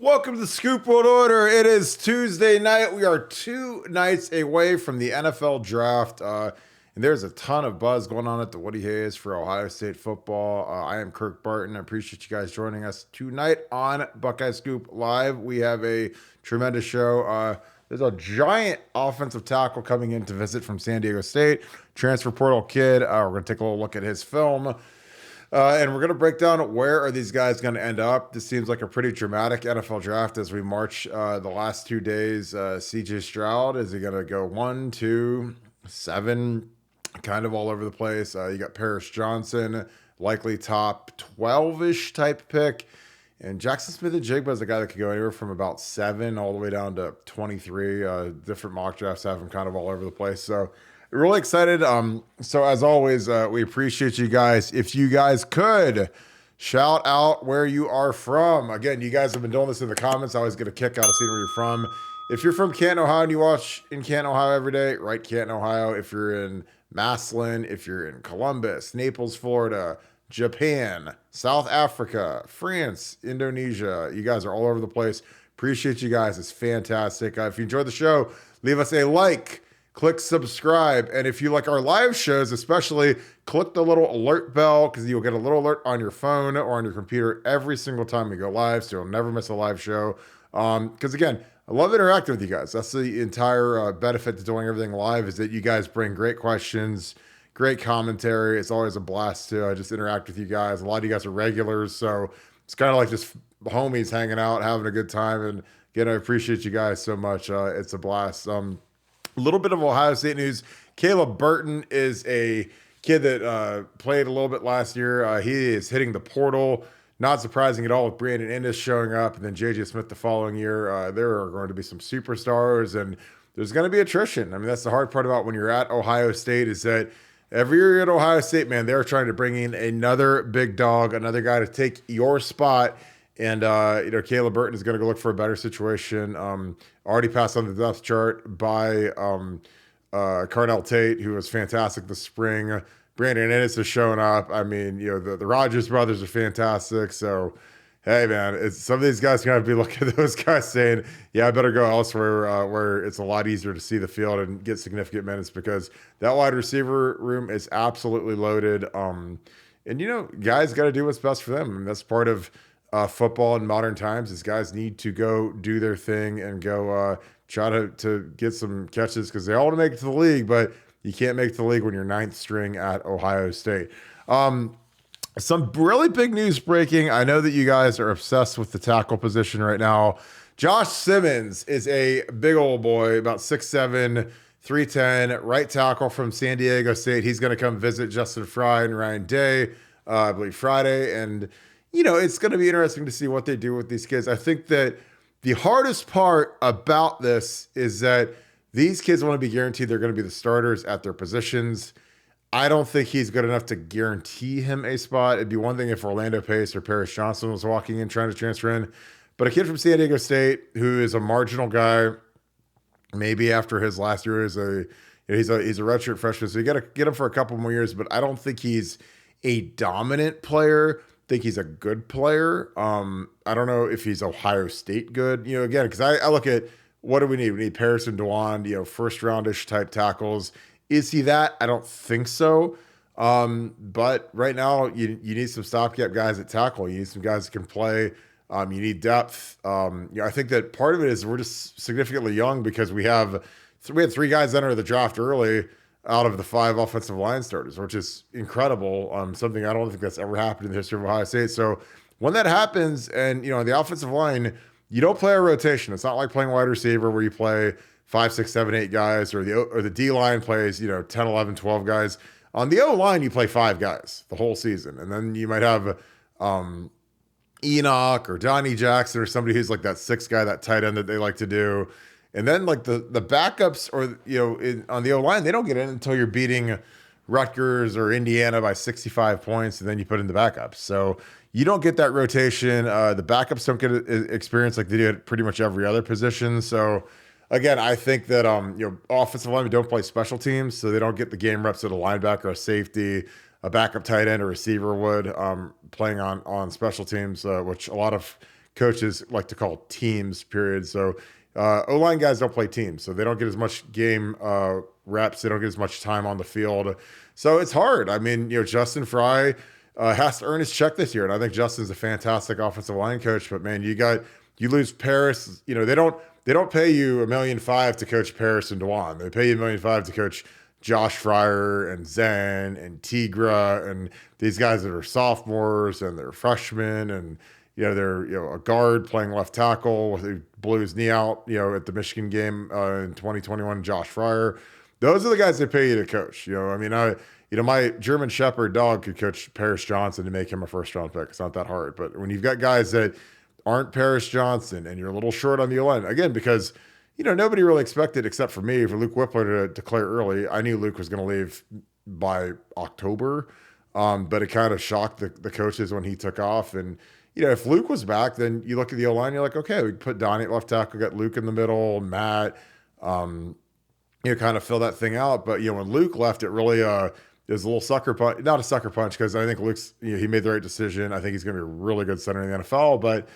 Welcome to the Scoop World Order. It is Tuesday night. We are 2 nights away from the NFL draft. And there's a ton of buzz going on at the Woody Hayes for Ohio State football. I am Kirk Barton. I appreciate you guys joining us tonight on Buckeye Scoop Live. We have a tremendous show. There's a giant offensive tackle coming in to visit from San Diego State, transfer portal kid. We're going to take a little look at his film. And we're going to break down where are these guys going to end up. This seems like a pretty dramatic NFL draft as we march the last 2 days. CJ Stroud, is he going to go 1, 2, 7, kind of all over the place. You got Paris Johnson, likely top 12-ish type pick. And Jackson Smith-Njigba is a guy that could go anywhere from about 7 all the way down to 23. Different mock drafts have him kind of all over the place. So really excited. So as always, we appreciate you guys. If you guys could shout out where you are from. Again, you guys have been doing this in the comments. I always get a kick out of seeing where you're from. If you're from Canton, Ohio, and you watch in Canton, Ohio every day, write Canton, Ohio. If you're in Massillon, if you're in Columbus, Naples, Florida, Japan, South Africa, France, Indonesia, you guys are all over the place. Appreciate you guys. It's fantastic. If you enjoyed the show, leave us a like. Click subscribe. And if you like our live shows, especially, click the little alert bell because you'll get a little alert on your phone or on your computer every single time we go live. So you'll never miss a live show. Because again, I love interacting with you guys. That's the entire benefit to doing everything live is that you guys bring great questions, great commentary. It's always a blast to just interact with you guys. A lot of you guys are regulars. So it's kind of like just homies hanging out, having a good time. And again, I appreciate you guys so much. It's a blast. A little bit of Ohio State news. Caleb Burton is a kid that played a little bit last year. He is hitting the portal. Not surprising at all with Brandon Ennis showing up and then J.J. Smith the following year. There are going to be some superstars and there's going to be attrition. I mean, that's the hard part about when you're at Ohio State is that every year you're at Ohio State, man, they're trying to bring in another big dog, another guy to take your spot. And, Caleb Burton is going to go look for a better situation. Already passed on the depth chart by Carnell Tate, who was fantastic this spring. Brandon Ennis is showing up. I mean, the Rogers brothers are fantastic. So, hey, man, some of these guys going to be looking at those guys saying, yeah, I better go elsewhere where it's a lot easier to see the field and get significant minutes because that wide receiver room is absolutely loaded. And, guys got to do what's best for them. I mean, that's part of football in modern times is guys need to go do their thing and go try to get some catches because they all want to make it to the league, but you can't make it to the league when you're ninth string at Ohio State. Some really big news breaking. I know that you guys are obsessed with the tackle position right now. Josh Simmons is a big old boy, about 6'7", 310, right tackle from San Diego State. He's going to come visit Justin Fry and Ryan Day, I believe Friday, and it's going to be interesting to see what they do with these kids. I think that the hardest part about this is that these kids want to be guaranteed they're going to be the starters at their positions. I don't think he's good enough to guarantee him a spot. It'd be one thing if Orlando Pace or Paris Johnson was walking in trying to transfer in, but a kid from San Diego State who is a marginal guy, maybe after his last year he's a redshirt freshman, so you got to get him for a couple more years, but I don't think he's a dominant player. Think he's a good player. I don't know if he's Ohio State good, again, because I look at what do we need? We need Paris and Dwan, first roundish type tackles. Is he that? I don't think so. But right now you need some stopgap guys at tackle. You need some guys that can play. You need depth. I think that part of it is we're just significantly young because we had 3 guys enter the draft early out of the 5 offensive line starters, which is incredible. Something I don't think that's ever happened in the history of Ohio State. So when that happens and, the offensive line, you don't play a rotation. It's not like playing wide receiver where you play 5, 6, 7, 8 guys or the D line plays, 10, 11, 12 guys. On the O line, you play 5 guys the whole season. And then you might have Enoch or Donnie Jackson or somebody who's like that 6th guy, that tight end that they like to do. And then like the backups or, on the O-line, they don't get in until you're beating Rutgers or Indiana by 65 points, and then you put in the backups. So you don't get that rotation. The backups don't get experience like they do at pretty much every other position. So again, I think that, offensive linemen don't play special teams, so they don't get the game reps that a linebacker, a safety, a backup tight end, or receiver would playing on special teams, which a lot of coaches like to call teams, period. So O-line guys don't play teams, so they don't get as much game reps. They don't get as much time on the field. So it's hard. I mean, Justin Fry has to earn his check this year. And I think Justin's a fantastic offensive line coach, but man, you lose Paris. They don't pay you $1.5 million to coach Paris and Dwan. They pay you $1.5 million to coach Josh Fryer and Zen and Tigra and these guys that are sophomores and they're freshmen and they're a guard playing left tackle who blew his knee out at the Michigan game in 2021. Josh Fryer, those are the guys they pay you to coach. My German Shepherd dog could coach Paris Johnson to make him a first-round pick. It's not that hard. But when you've got guys that aren't Paris Johnson and you're a little short on the O-line, again, because, nobody really expected, except for me, for Luke Whippler to declare early. I knew Luke was going to leave by October, but it kind of shocked the coaches when he took off. And, if Luke was back, then you look at the O-line, you're like, okay, we can put Donnie at left tackle, got Luke in the middle, Matt, kind of fill that thing out. But, when Luke left, it really it was a little sucker punch, not a sucker punch, because I think Luke's, he made the right decision. I think he's going to be a really good center in the NFL, but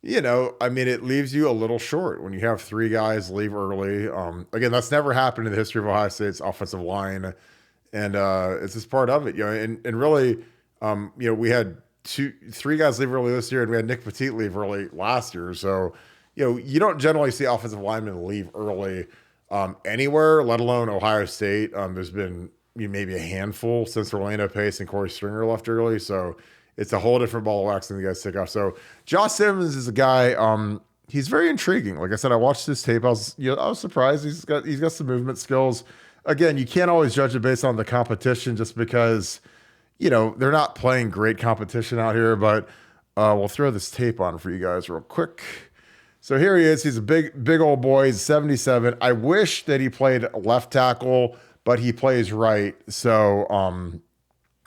it leaves you a little short when you have three guys leave early. Again, that's never happened in the history of Ohio State's offensive line, and it's just part of it. And really, we had three guys leave early this year, and we had Nick Petit leave early last year. So, you don't generally see offensive linemen leave early anywhere, let alone Ohio State. There's been maybe a handful since Orlando Pace and Corey Stringer left early. So it's a whole different ball of wax than the guys take off. So Josh Simmons is a guy, he's very intriguing. Like I said, I watched his tape. I was surprised. He's got some movement skills. Again, you can't always judge it based on the competition just because, they're not playing great competition out here, but we'll throw this tape on for you guys real quick. So here he is. He's a big old boy. He's 77. I wish that he played left tackle, but he plays right. So,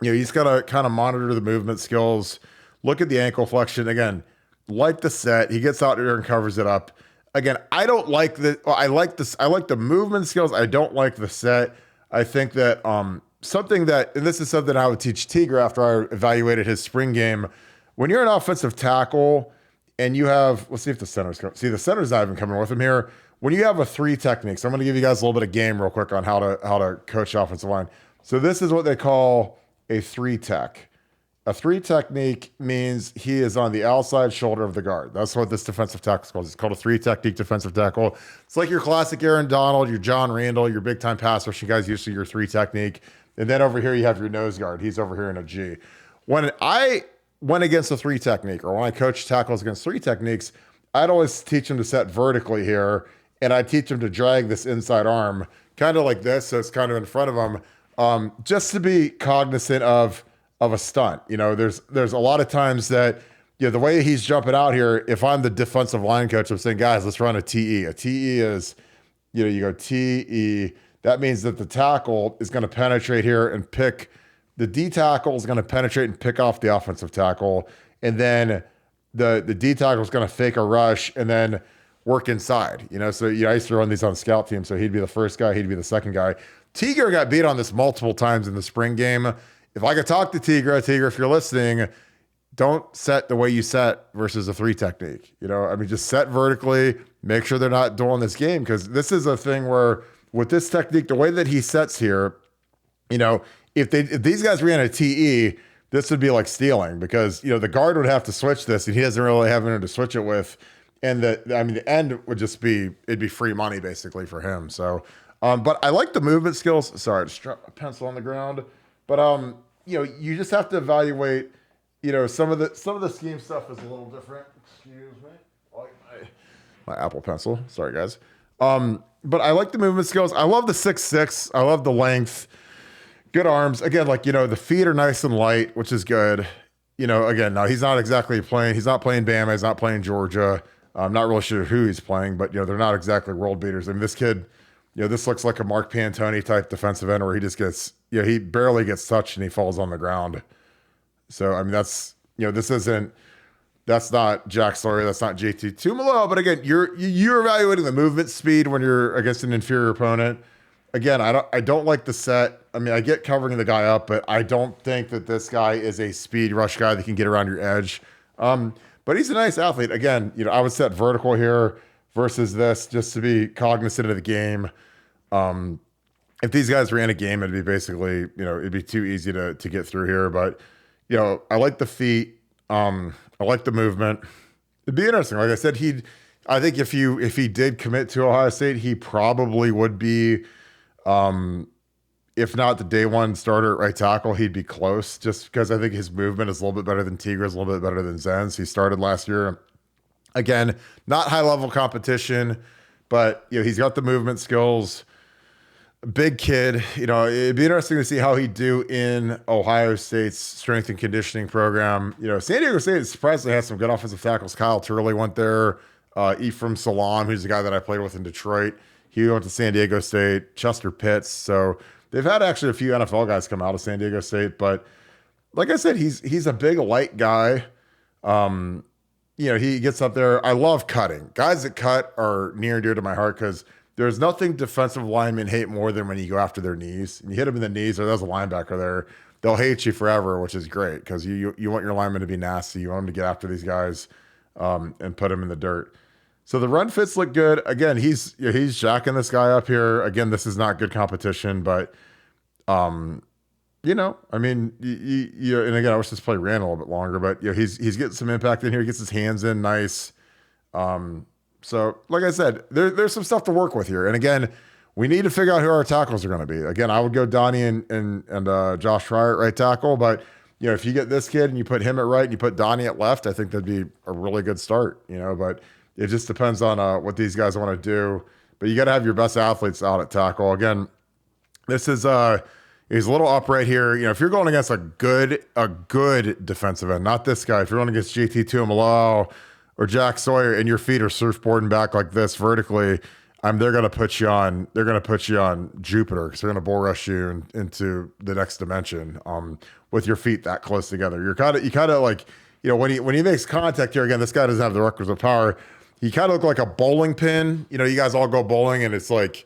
he's got to kind of monitor the movement skills, look at the ankle flexion. Again, like the set, he gets out there and covers it up. Again, I don't like I like the movement skills. I don't like the set. I think that and this is something I would teach Tiger after I evaluated his spring game. When you're an offensive tackle and you have, let's see if the center's coming. See, the center's not even coming with him here. When you have a three technique, so I'm going to give you guys a little bit of game real quick on how to coach offensive line. So this is what they call a three tech. A three technique means he is on the outside shoulder of the guard. That's what this defensive tackle is called. It's called a three technique defensive tackle. It's like your classic Aaron Donald, your John Randall, your big time pass rushing guys, usually your three technique. And then over here you have your nose guard. He's over here in a G. When I went against a three technique, or when I coached tackles against three techniques, I'd always teach them to set vertically here, and I'd teach them to drag this inside arm kind of like this, so it's kind of in front of them, just to be cognizant of a stunt. There's a lot of times that the way he's jumping out here, if I'm the defensive line coach, I'm saying, guys, let's run a TE. A TE is, you go TE. That means that the tackle is going to penetrate here and pick. The D tackle is going to penetrate and pick off the offensive tackle, and then the D tackle is going to fake a rush and then work inside. So I used to run these on the scout team, so he'd be the first guy, he'd be the second guy. Tiger got beat on this multiple times in the spring game. If I could talk to Tiger, if you're listening, don't set the way you set versus a three technique. Just set vertically, make sure they're not doing this game, because this is a thing where with this technique, the way that he sets here, if these guys ran a TE, this would be like stealing, because, the guard would have to switch this and he doesn't really have anyone to switch it with. And the end would just it'd be free money basically for him. So, but I like the movement skills. Sorry, I just dropped a pencil on the ground. But, you just have to evaluate, some of the scheme stuff is a little different. Excuse me. Like my Apple pencil. Sorry, guys. But I like the movement skills. I love the 6'6". I love the length. Good arms. Again, the feet are nice and light, which is good. Again, now he's not exactly playing. He's not playing Bama. He's not playing Georgia. I'm not really sure who he's playing, but, they're not exactly world beaters. This kid, this looks like a Mark Pantoni type defensive end where he just gets, he barely gets touched and he falls on the ground. So, that's, that's not Jack Sawyer. That's not JT Tumalo. But again, you're evaluating the movement speed when you're against an inferior opponent. Again, I don't like the set. I get covering the guy up, but I don't think that this guy is a speed rush guy that can get around your edge. But he's a nice athlete. Again, I would set vertical here versus this just to be cognizant of the game. If these guys ran a game, it'd be basically, it'd be too easy to get through here. But, I like the feet. I like the movement. It'd be interesting. Like I said, I think if he did commit to Ohio State, he probably would be, if not the day one starter at right tackle, he'd be close just because I think his movement is a little bit better than Tigra's, a little bit better than Zen's. He started last year. Again, not high level competition, but he's got the movement skills. Big kid. It'd be interesting to see how he'd do in Ohio State's strength and conditioning program. San Diego State surprisingly has some good offensive tackles. Kyle Turley went there. Ephraim Salam, who's the guy that I played with in Detroit, he went to San Diego State. Chester Pitts. So they've had actually a few NFL guys come out of San Diego State, but like I said, he's a big light guy. He gets up there. I love cutting. Guys that cut are near and dear to my heart because there's nothing defensive linemen hate more than when you go after their knees. And you hit them in the knees, or there's a linebacker there. They'll hate you forever, which is great because you want your linemen to be nasty. You want them to get after these guys and put them in the dirt. So the run fits look good. Again, he's jacking this guy up here. Again, this is not good competition, but and again, I wish this play ran a little bit longer, but he's getting some impact in here. He gets his hands in nice. So like I said, there's some stuff to work with here. And again, we need to figure out who our tackles are going to be. Again, I would go Donnie and Josh Fryer at right tackle, but if you get this kid and you put him at right and you put Donnie at left, I think that'd be a really good start, but it just depends on what these guys want to do. But you got to have your best athletes out at tackle. Again, this is he's a little upright here. If you're going against a good defensive end, not this guy. If you're going against JT Tuimoloau or Jack Sawyer and your feet are surfboarding back like this vertically, they're going to put you on Jupiter because they're going to bull rush you into the next dimension with your feet that close together. You kind of like, when he makes contact here, again, this guy doesn't have the requisite power. He kind of look like a bowling pin. You guys all go bowling and it's like,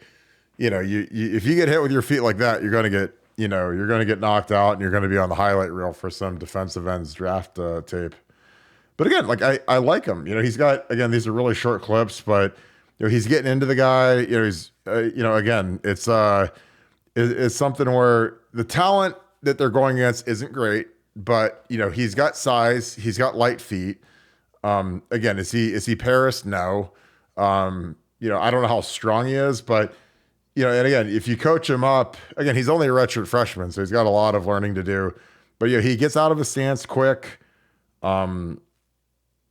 if you get hit with your feet like that, you're going to get knocked out and you're going to be on the highlight reel for some defensive ends draft tape. But again, like I like him. He's got, again, these are really short clips, but he's getting into the guy. He's again, it's something where the talent that they're going against isn't great, but he's got size, he's got light feet. Again, is he Paris? No. I don't know how strong he is, but and again, if you coach him up, again, he's only a redshirt freshman, so he's got a lot of learning to do. But he gets out of his stance quick.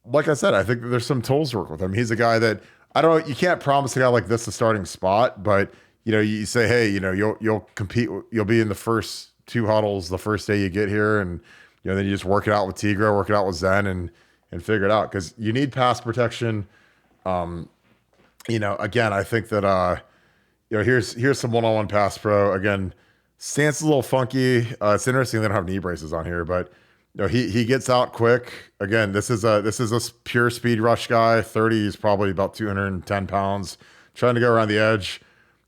Like I said, I think that there's some tools to work with him. He's a guy that you can't promise a guy like this a starting spot, but you say, hey, you'll compete, you'll be in the first two huddles the first day you get here, and then you just work it out with Tigra, work it out with Zen, and figure it out because you need pass protection. Again, I think that here's some one-on-one pass pro. Again, stance is a little funky. It's interesting they don't have knee braces on here, but he gets out quick. Again, this is a pure speed rush guy. 30 is probably about 210 pounds. Trying to go around the edge.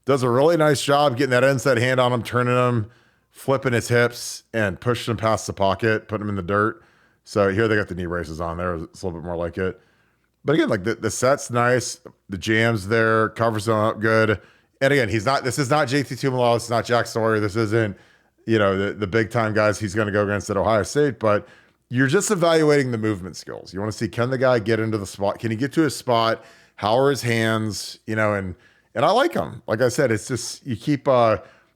Does a really nice job getting that inside hand on him, turning him, flipping his hips, and pushing him past the pocket, putting him in the dirt. So here they got the knee braces on there. It's a little bit more like it. But again, like the set's nice. The jam's there. Covers him up good. And again, this is not JT Tuimoloau. This is not Jack Sawyer. This isn't, the big time guys he's going to go against at Ohio State, but you're just evaluating the movement skills. You want to see, can the guy get into the spot? Can he get to his spot? How are his hands? And I like him. Like I said, it's just, you keep,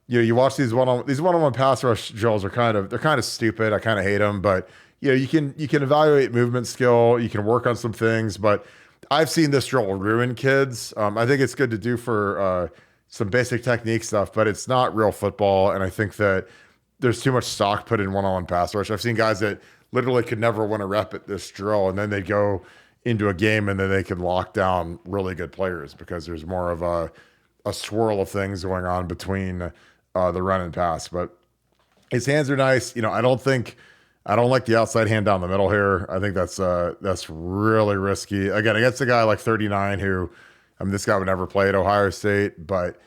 you watch these one-on-one pass rush drills they're kind of stupid. I kind of hate them, but you can evaluate movement skill. You can work on some things, but I've seen this drill ruin kids. I think it's good to do for, some basic technique stuff, but it's not real football. And I think that there's too much stock put in one-on-one pass rush. I've seen guys that literally could never win a rep at this drill, and then they go into a game and then they can lock down really good players because there's more of a swirl of things going on between the run and pass. But his hands are nice. I don't like the outside hand down the middle here. I think that's really risky. Again, against a guy like 39 who, this guy would never play at Ohio State, but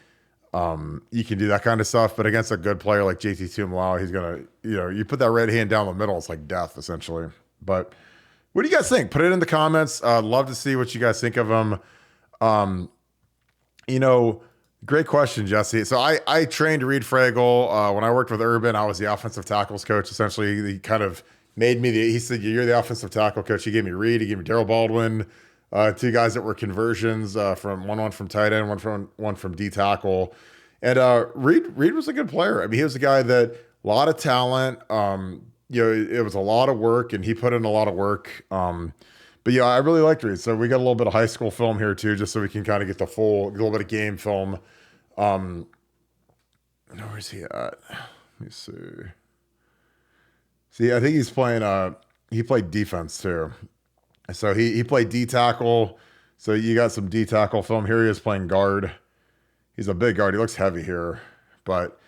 you can do that kind of stuff. But against a good player like JT Tuimoloau, he's going to, you put that right hand down the middle, it's like death essentially. But What do you guys think? Put it in the comments. Love to see what you guys think of him. Um, you know, great question, Jesse. So I trained Reed Fraggle when I worked with Urban. I was the offensive tackles coach. Essentially, he kind of made me he said, "You're the offensive tackle coach." He gave me Reed. He gave me Daryl Baldwin, two guys that were conversions from one from tight end, one from D tackle. And Reed was a good player. I mean, he was a guy that a lot of talent. It was a lot of work, and he put in a lot of work. But yeah, I really liked Reed. So we got a little bit of high school film here too, just so we can kind of get a little bit of game film. Where's he at? Let me see. See, I think he's playing. He played defense too. So he played D tackle. So you got some D tackle film. Here he is playing guard. He's a big guard. He looks heavy here, but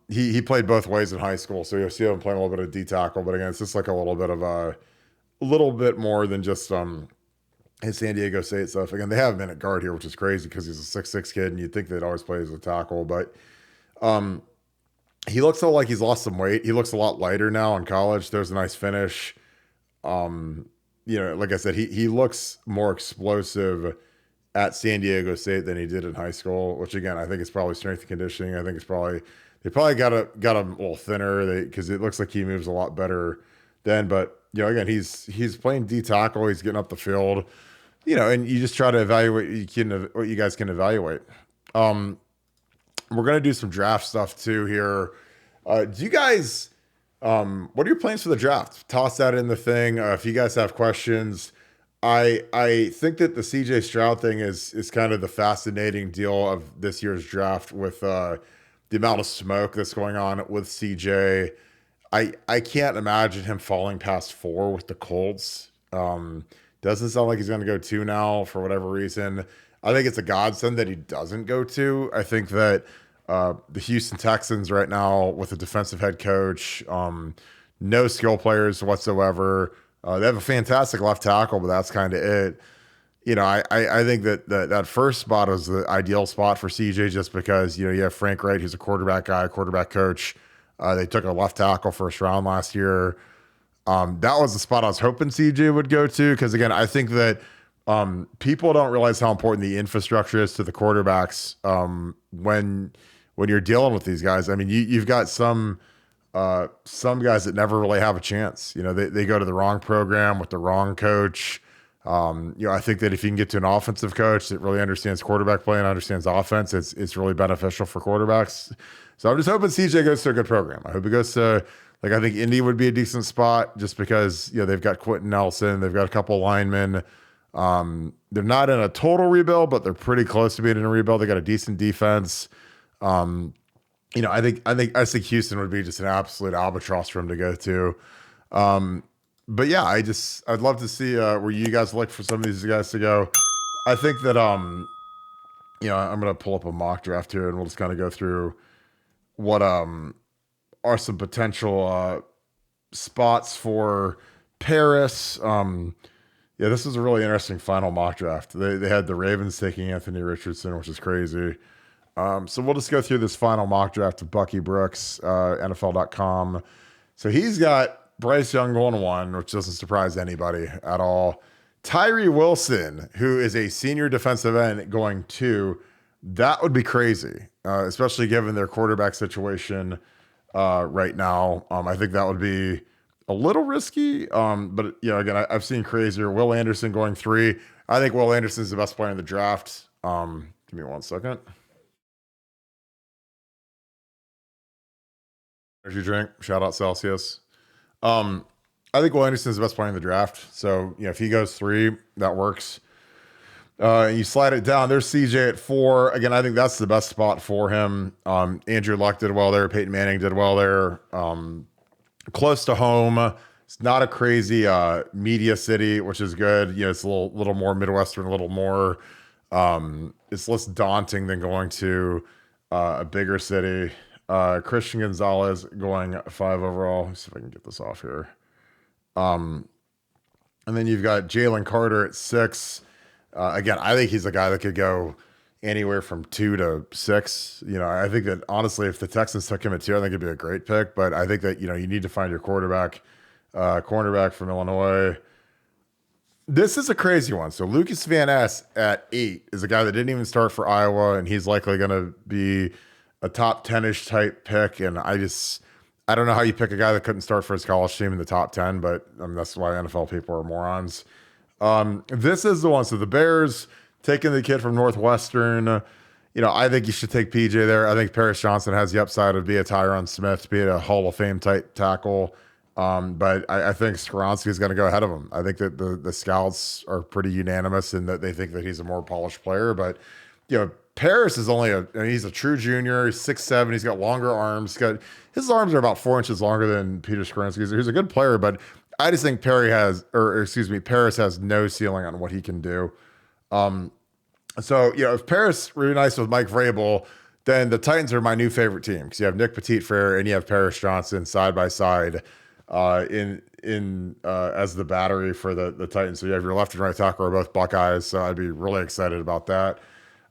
he played both ways in high school. So you'll see him playing a little bit of D tackle. But again, it's just like a little bit more than just his San Diego State stuff. Again, they have him in at guard here, which is crazy because he's a 6'6" kid, and you'd think they'd always play as a tackle. But he looks like he's lost some weight. He looks a lot lighter now in college. There's a nice finish. Like I said, he looks more explosive at San Diego State than he did in high school, which again, I think it's probably strength and conditioning. I think they probably got him a little thinner because it looks like he moves a lot better then. But again, he's playing D tackle. He's getting up the field, and you just try to evaluate what you guys can evaluate. We're gonna do some draft stuff too here. Do you guys? What are your plans for the draft? Toss that in the thing. If you guys have questions, I think that the CJ Stroud thing is kind of the fascinating deal of this year's draft with the amount of smoke that's going on with CJ. I can't imagine him falling past 4 with the Colts. Doesn't sound like he's going to go 2 now for whatever reason. I think it's a godsend that he doesn't go 2. I think that the Houston Texans right now with a defensive head coach, no skill players whatsoever. They have a fantastic left tackle, but that's kind of it. I think that first spot is the ideal spot for CJ just because, you have Frank Wright, who's a quarterback guy, quarterback coach. They took a left tackle first round last year. That was the spot I was hoping CJ would go to because, again, I think that people don't realize how important the infrastructure is to the quarterbacks when you're dealing with these guys. I mean, you've got some guys that never really have a chance. They go to the wrong program with the wrong coach. I think that if you can get to an offensive coach that really understands quarterback play and understands offense, it's really beneficial for quarterbacks. So I'm just hoping CJ goes to a good program. I hope he goes to, I think Indy would be a decent spot just because, they've got Quentin Nelson. They've got a couple linemen. They're not in a total rebuild, but they're pretty close to being in a rebuild. They got a decent defense. I think Houston would be just an absolute albatross for him to go to. But yeah, I'd love to see where you guys look for some of these guys to go. I think that I'm gonna pull up a mock draft here and we'll just kind of go through what are some potential spots for Paris. This is a really interesting final mock draft. They had the Ravens taking Anthony Richardson, which is crazy. So we'll just go through this final mock draft of Bucky Brooks, NFL.com. So he's got Bryce Young going 1, which doesn't surprise anybody at all. Tyree Wilson, who is a senior defensive end, going 2. That would be crazy, especially given their quarterback situation right now. I think that would be a little risky. But again, I've seen crazier. Will Anderson going 3. I think Will Anderson is the best player in the draft. Give me 1 second. Energy drink. Shout out Celsius. I think Will Anderson is the best player in the draft. So, if he goes 3, that works. You slide it down. There's CJ at 4. Again, I think that's the best spot for him. Andrew Luck did well there. Peyton Manning did well there. Close to home. It's not a crazy media city, which is good. It's a little more Midwestern, a little more. It's less daunting than going to a bigger city. Christian Gonzalez going 5 overall. Let's see if I can get this off here. And then you've got Jalen Carter at 6. Again, I think he's a guy that could go anywhere from 2 to 6. I think that honestly, if the Texans took him at 2, I think it'd be a great pick. But I think that, you need to find your quarterback cornerback from Illinois. This is a crazy one. So Lucas Van Ness at 8 is a guy that didn't even start for Iowa, and he's likely going to be a top 10-ish type pick. And I don't know how you pick a guy that couldn't start for his college team in the top 10, but that's why NFL people are morons. This is the one. So the Bears taking the kid from Northwestern. I think you should take PJ there. I think Paris Johnson has the upside of be a Tyron Smith, be a Hall of Fame type tackle. But I think Skoronski is going to go ahead of him. I think that the scouts are pretty unanimous in that they think that he's a more polished player. But, Paris is he's a true junior. He's 6'7". He's got longer arms. His arms are about 4 inches longer than Peter Skoronski. He's a good player, but I just think Paris has no ceiling on what he can do. So, if Paris reunites with Mike Vrabel, then the Titans are my new favorite team because you have Nick Petit-Frere and you have Paris Johnson side by side as the battery for the Titans. So you have your left and right tackle are both Buckeyes. So I'd be really excited about that.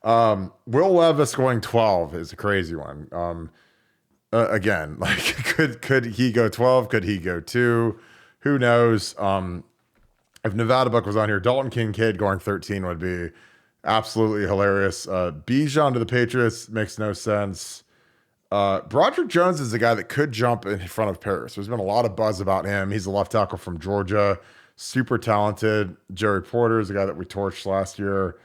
Will Levis going 12 is a crazy one. Again, like could he go 12? Could he go 2? Who knows? If Nevadabuck was on here, Dalton Kincaid going 13 would be absolutely hilarious. Bijan to the Patriots makes no sense. Broderick Jones is a guy that could jump in front of Paris. There's been a lot of buzz about him. He's a left tackle from Georgia, super talented. Joey Porter is a guy that we torched last year.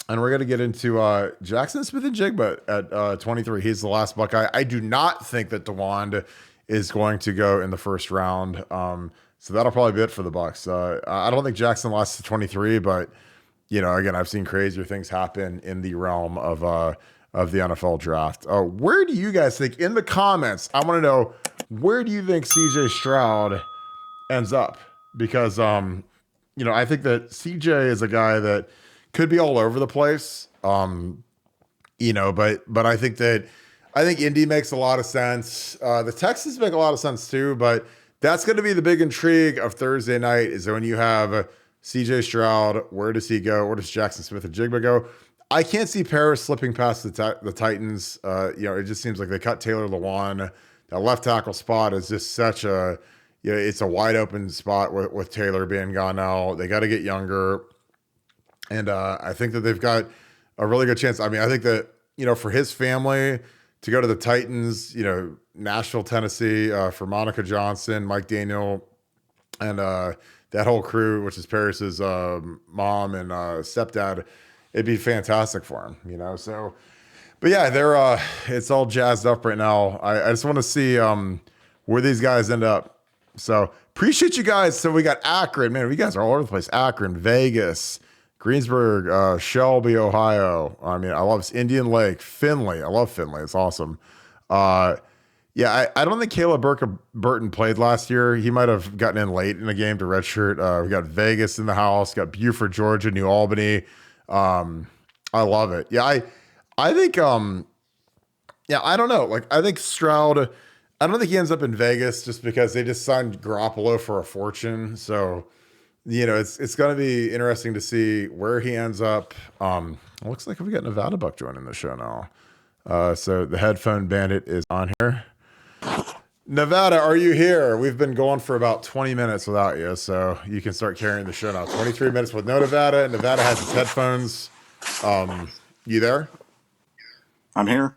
And we're going to get into Jackson Smith-Njigba at 23. He's the last Buckeye. I do not think that Dwan is going to go in the first round. So that'll probably be it for the Bucks. I don't think Jackson lasts to 23, but again, I've seen crazier things happen in the realm of the NFL draft. Where do you guys think, in the comments, I want to know, where do you think CJ Stroud ends up? Because, I think that CJ is a guy that could be all over the place. But I think Indy makes a lot of sense. The Texans make a lot of sense too, but that's going to be the big intrigue of Thursday night is when you have CJ Stroud. Where does he go? Where does Jackson Smith-Njigba go? I can't see Paris slipping past the Titans. It just seems like they cut Taylor Lewan. That left tackle spot is just such it's a wide open spot with Taylor being gone now. They got to get younger. And I think that they've got a really good chance. I mean, I think that, for his family to go to the Titans, Nashville, Tennessee, for Monica Johnson, Mike Daniel, and that whole crew, which is Paris's mom and stepdad, it'd be fantastic for him, So, but yeah, it's all jazzed up right now. I just want to see where these guys end up. So appreciate you guys. So we got Akron, man. You guys are all over the place. Akron, Vegas, Greensburg, Shelby, Ohio. I mean, I love Indian Lake, Findlay. I love Findlay. It's awesome. I don't think Caleb Burton played last year. He might have gotten in late in the game to redshirt. We got Vegas in the house. Got Buford, Georgia, New Albany. I love it. Yeah, I think. I don't know. Like, I think Stroud. I don't think he ends up in Vegas just because they just signed Garoppolo for a fortune. So, it's going to be interesting to see where he ends up. It looks like we got Nevadabuck joining the show now. So the headphone bandit is on here. Nevada, are you here? We've been going for about 20 minutes without you, so you can start carrying the show now. 23 minutes with no Nevada. Nevada has its headphones. You there? I'm here.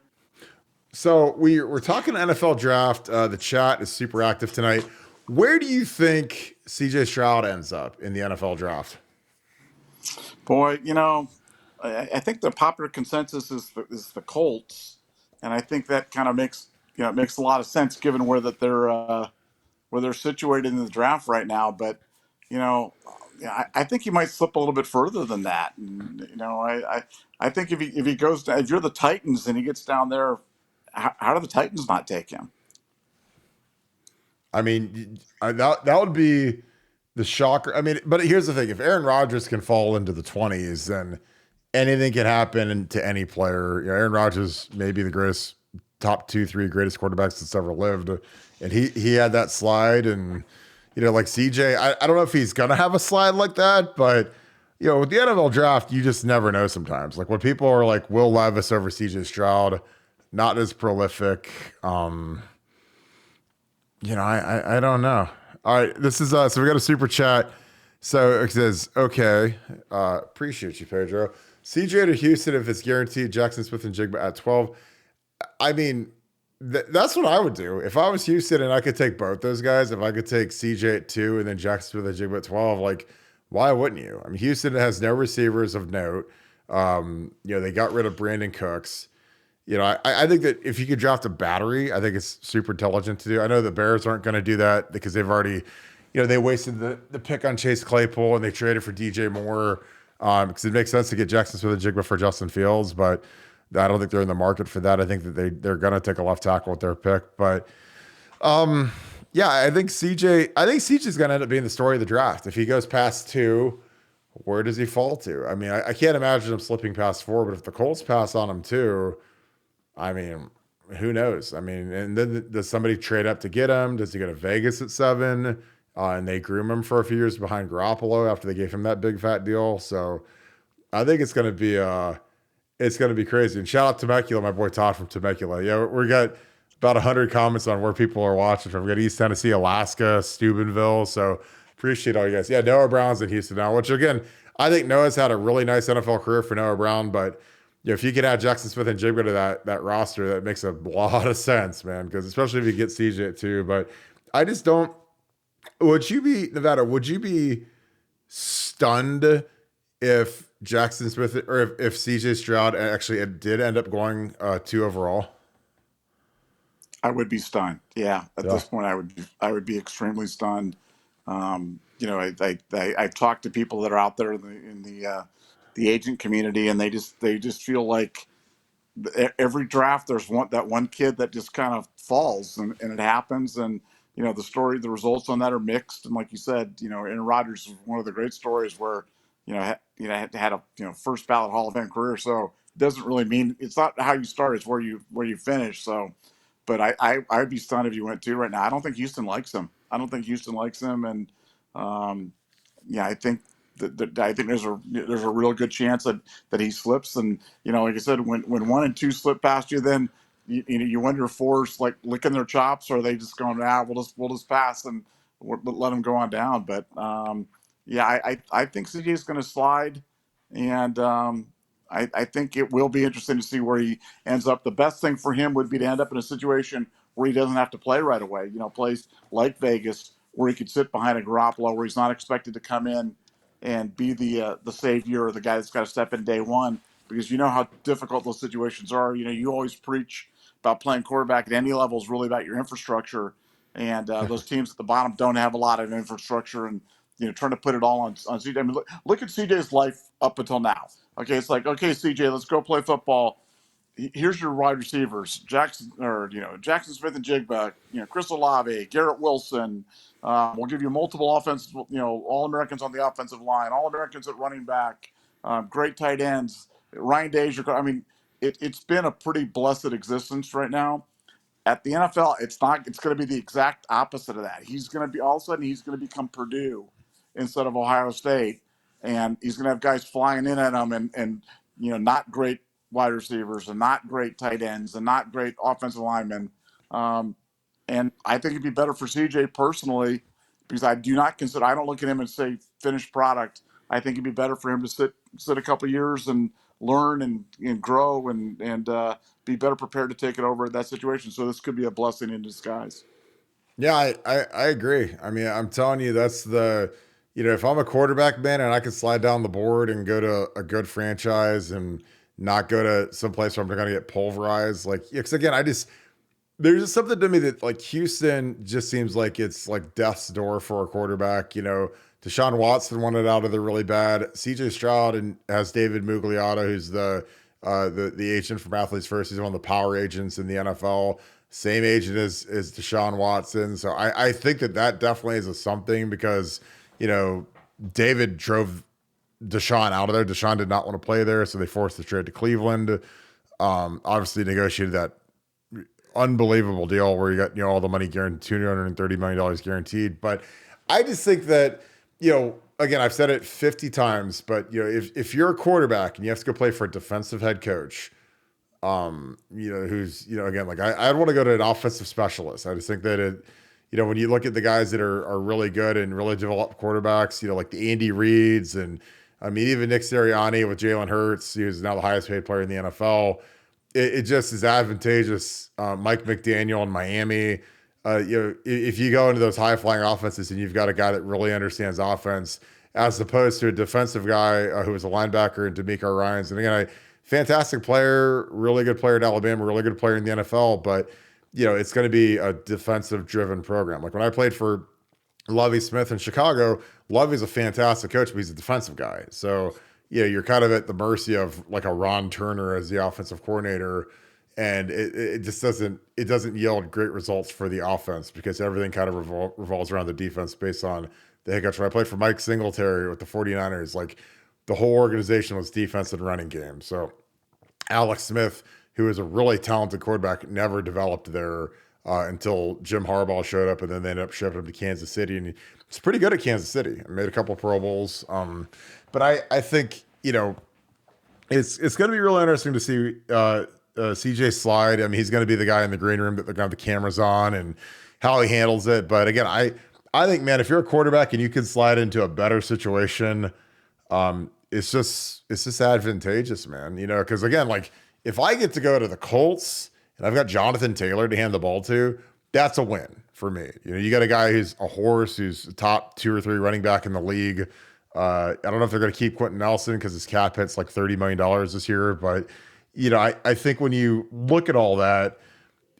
So we're talking NFL draft. The chat is super active tonight. Where do you think CJ Stroud ends up in the NFL draft? Boy, I think the popular consensus is the Colts, and I think that kind of makes a lot of sense given where they're situated in the draft right now. But I think he might slip a little bit further than that. And, I think if he goes down, if you're the Titans and he gets down there, how do the Titans not take him? I mean, that would be the shocker. I mean, but here's the thing. If Aaron Rodgers can fall into the 20s, then anything can happen to any player. Aaron Rodgers may be the greatest, top 2-3 greatest quarterbacks that's ever lived. And he had that slide. And, like CJ, I don't know if he's going to have a slide like that. But, with the NFL draft, you just never know sometimes. Like when people are like Will Levis over CJ Stroud, not as prolific. I don't know. All right, this is so we got a super chat. So it says, okay, appreciate you, Pedro. CJ to Houston if it's guaranteed. Jackson Smith and Jigba at 12. I mean, that's what I would do if I was Houston and I could take both those guys. If I could take CJ at 2 and then Jackson Smith and Jigba at 12, like why wouldn't you? I mean, Houston has no receivers of note. They got rid of Brandon Cooks. I think that if you could draft a battery, I think it's super intelligent to do. I know the Bears aren't going to do that because they've already, they wasted the pick on Chase Claypool and they traded for DJ Moore because it makes sense to get Jackson Smith and Jigba for Justin Fields, but I don't think they're in the market for that. I think that they're going to take a left tackle with their pick, but yeah, I think CJ's going to end up being the story of the draft. If he goes past 2, where does he fall to? I mean, I can't imagine him slipping past 4, but if the Colts pass on him too, I mean, who knows? I mean, and then does somebody trade up to get him? Does he go to Vegas at 7? And they groom him for a few years behind Garoppolo after they gave him that big fat deal. So I think it's gonna be crazy. And shout out to Temecula, my boy Todd from Temecula. Yeah, we got about 100 comments on where people are watching from. We got East Tennessee, Alaska, Steubenville. So appreciate all you guys. Yeah, Noah Brown's in Houston now, which again, I think Noah's had a really nice NFL career for Noah Brown, but if you could add Jackson Smith and Jigba to that roster, that makes a lot of sense, man. Because especially if you get CJ at 2, but I just don't. Would you be Nevada? Would you be stunned if Jackson Smith or if CJ Stroud actually did end up going 2 overall? I would be stunned. Yeah, at Yeah. this point, I would be extremely stunned. I've talked to people that are out there in the agent community, and they just feel like every draft there's one kid that just kind of falls, and it happens. And the results on that are mixed. And like you said, Aaron Rodgers is one of the great stories where had a first ballot Hall of Fame career. So it doesn't really mean it's not how you start; it's where you finish. So, but I'd be stunned if you went 2 right now. I don't think Houston likes him. I don't think Houston likes him, and um, yeah, I think I think there's a real good chance that he slips. And like I said, when 1 and 2 slip past you, then you wonder if 4's like licking their chops, or are they just going, we'll just pass and let them go on down. But yeah, I think CJ is going to slide, and I think it will be interesting to see where he ends up. The best thing for him would be to end up in a situation where he doesn't have to play right away. Plays like Vegas where he could sit behind a Garoppolo, where he's not expected to come in and be the savior or the guy that's got to step in day one, because you know how difficult those situations are. You always preach about playing quarterback at any level is really about your infrastructure, and those teams at the bottom don't have a lot of infrastructure, and trying to put it all on CJ. I mean, look at CJ's life up until now. Okay, it's like, okay, CJ, let's go play football. Here's your wide receivers: Jackson Smith and Jigba, Chris Olave, Garrett Wilson. We'll give you multiple offenses, All Americans on the offensive line, All Americans at running back, great tight ends. Ryan Day's I mean, it's been a pretty blessed existence right now. At the NFL, it's not. It's going to be the exact opposite of that. He's going to be all of a sudden he's going to become Purdue instead of Ohio State, and he's going to have guys flying in at him, and not great wide receivers, and not great tight ends, and not great offensive linemen. Um, and I think it'd be better for CJ personally, because I don't look at him and say finished product. I think it'd be better for him to sit a couple years and learn and grow, and be better prepared to take it over in that situation. So this could be a blessing in disguise. Yeah, I agree. I mean, I'm telling you, if I'm a quarterback, man, and I can slide down the board and go to a good franchise and not go to some place where I'm going to get pulverized, like, because again, there's just something to me that like Houston just seems like it's like death's door for a quarterback. Deshaun Watson wanted out of there really bad. CJ Stroud and has David Mugliata, who's the agent from Athletes First. He's one of the power agents in the NFL. Same agent as Deshaun Watson. So I think that definitely is a something because, David drove Deshaun out of there. Deshaun did not want to play there, so they forced the trade to Cleveland. Obviously negotiated that unbelievable deal where you got all the money guaranteed, $230 million guaranteed. But I just think that again, I've said it 50 times, but if you're a quarterback and you have to go play for a defensive head coach, who's again, like I'd want to go to an offensive specialist. I just think that when you look at the guys that are really good and really developed quarterbacks, like the Andy Reeds and I mean, even Nick Sirianni with Jalen Hurts, who's now the highest paid player in the NFL, it just is advantageous. Mike McDaniel in Miami, if you go into those high flying offenses and you've got a guy that really understands offense, as opposed to a defensive guy who was a linebacker in D'Amico Ryans, and again, a fantastic player, really good player at Alabama, really good player in the NFL, but it's going to be a defensive driven program. Like when I played for Lovie Smith in Chicago, Lovie's a fantastic coach, but he's a defensive guy. So, you're kind of at the mercy of like a Ron Turner as the offensive coordinator. And it just doesn't yield great results for the offense because everything kind of revolves around the defense based on the head coach. When I played for Mike Singletary with the 49ers, like the whole organization was defense and running game. So Alex Smith, who is a really talented quarterback, never developed there until Jim Harbaugh showed up, and then they ended up shipping him to Kansas City, and he's pretty good at Kansas City. I made a couple Pro Bowls, but I think it's going to be really interesting to see CJ slide. I mean, he's going to be the guy in the green room that they're going to have the cameras on and how he handles it. But again, I think, man, if you're a quarterback and you can slide into a better situation, it's just advantageous, man. Because again, like if I get to go to the Colts and I've got Jonathan Taylor to hand the ball to, that's a win for me. You got a guy who's a horse, who's a top 2 or 3 running back in the league. I don't know if they're going to keep Quentin Nelson because his cap hit's like $30 million this year. But, I think when you look at all that,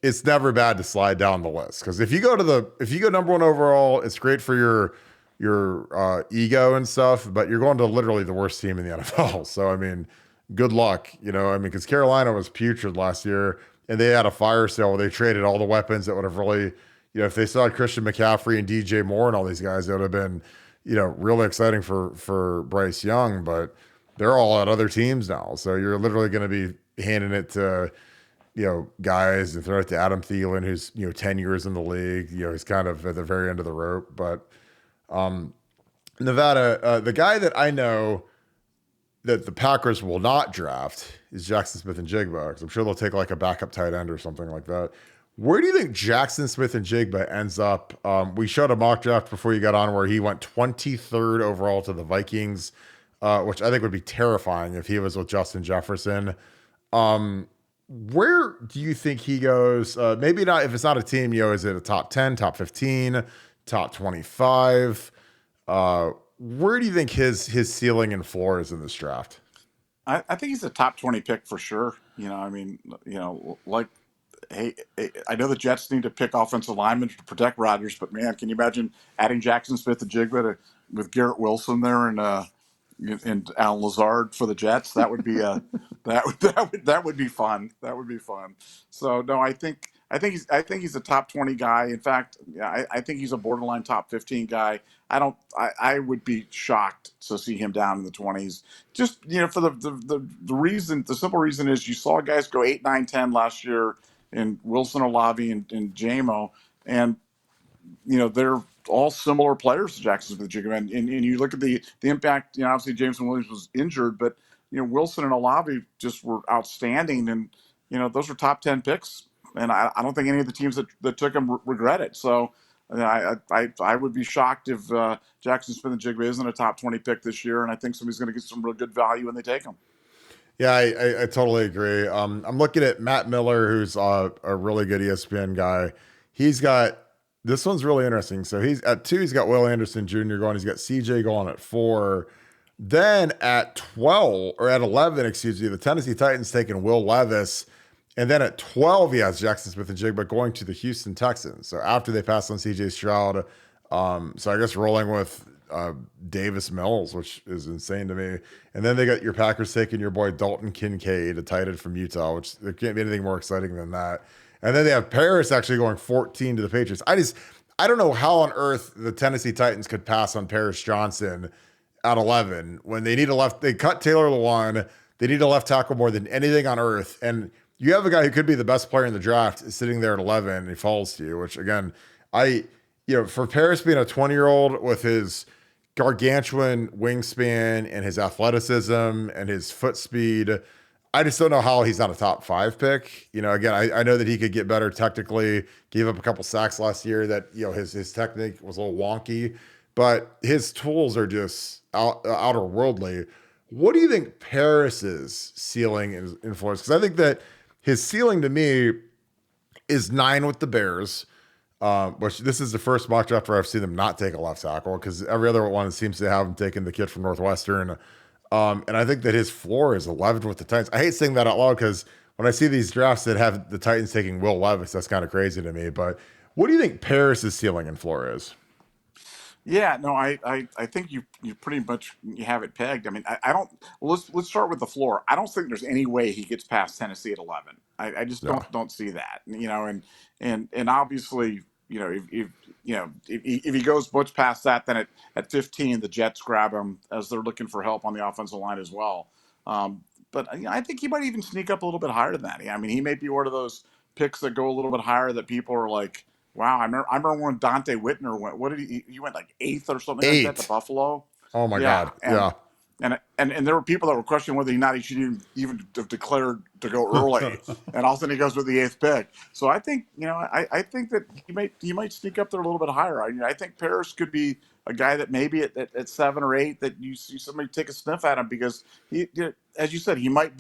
it's never bad to slide down the list. Because if you go number 1 overall, it's great for your ego and stuff, but you're going to literally the worst team in the NFL. So, I mean, good luck, because Carolina was putrid last year and they had a fire sale where they traded all the weapons that would have really, if they still had Christian McCaffrey and DJ Moore and all these guys, it would have been, really exciting for Bryce Young, but they're all at other teams now. So you're literally going to be handing it to, guys and throw it to Adam Thielen, who's, 10 years in the league, he's kind of at the very end of the rope, but Nevada, the guy that I know that the Packers will not draft is Jackson Smith-Njigba, because I'm sure they'll take like a backup tight end or something like that. Where do you think Jackson Smith-Njigba ends up? We showed a mock draft before you got on where he went 23rd overall to the Vikings, which I think would be terrifying if he was with Justin Jefferson. Where do you think he goes? Maybe not, if it's not a team, is it a top 10, top 15, top 25? Where do you think his ceiling and floor is in this draft? I think he's a top 20 pick for sure. Like, hey, I know the Jets need to pick offensive linemen to protect Rodgers, but man, can you imagine adding Jackson Smith-Njigba with Garrett Wilson there and Alan Lazard for the Jets? That would be that would be fun. That would be fun. So no, I think he's a top 20 guy. In fact, yeah, I think he's a borderline top 15 guy. I would be shocked to see him down in the 20s. Just, for the simple reason is you saw guys go 8, 9, 10 last year in Wilson, Olave, and JMO, and they're all similar players to Jackson Smith-Njigba. And you look at the impact, obviously Jameson Williams was injured, but Wilson and Olave just were outstanding, and those were top 10 picks. And I don't think any of the teams that took him regret it. So I would be shocked if Jackson Smith-Njigba isn't a top 20 pick this year, and I think somebody's going to get some real good value when they take him. Yeah, I totally agree. I'm looking at Matt Miller, who's a really good ESPN guy. He's got, this one's really interesting. So he's at 2, he's got Will Anderson Jr. going. He's got CJ going at 4. Then at 12, or at 11, excuse me, the Tennessee Titans taking Will Levis. And then at 12, he has Jackson Smith-Njigba going to the Houston Texans. So after they passed on CJ Stroud, so I guess rolling with Davis Mills, which is insane to me. And then they got your Packers taking your boy Dalton Kincaid, a tight end from Utah, which there can't be anything more exciting than that. And then they have Paris actually going 14 to the Patriots. I don't know how on earth the Tennessee Titans could pass on Paris Johnson at 11 when they need a left. They cut Taylor Lewan. They need a left tackle more than anything on earth. And you have a guy who could be the best player in the draft sitting there at 11 and he falls to you, which again, for Paris being a 20-year-old with his gargantuan wingspan and his athleticism and his foot speed, I just don't know how he's not a top 5 pick. Again, I know that he could get better technically. Gave up a couple sacks last year. That his technique was a little wonky, but his tools are just outer worldly. What do you think Paris's ceiling is in Florida? Because I think that his ceiling to me is 9 with the Bears. Which this is the first mock draft where I've seen them not take a left tackle, because every other one seems to have him taking the kid from Northwestern. And I think that his floor is 11 with the Titans. I hate saying that out loud because when I see these drafts that have the Titans taking Will Levis, that's kind of crazy to me. But what do you think Paris's ceiling in floor is? Yeah, no, I think you pretty much you have it pegged. I mean, I don't. Well, let's start with the floor. I don't think there's any way he gets past Tennessee at 11. I just Yeah. don't see that. And obviously, if he goes much past that, then at 15 the Jets grab him as they're looking for help on the offensive line as well. But I think he might even sneak up a little bit higher than that. I mean, he may be one of those picks that go a little bit higher that people are like, wow, I remember when Dante Whitner went. What did he went like 8th or something like that to 8. Buffalo? Oh my Yeah, God. Yeah. and there were people that were questioning whether or not he should even have declared to go early, and all of a sudden he goes with the 8th pick. So I think I think that he might sneak up there a little bit higher. I think Paris could be a guy that maybe at 7 or 8 that you see somebody take a sniff at him because as you said, he might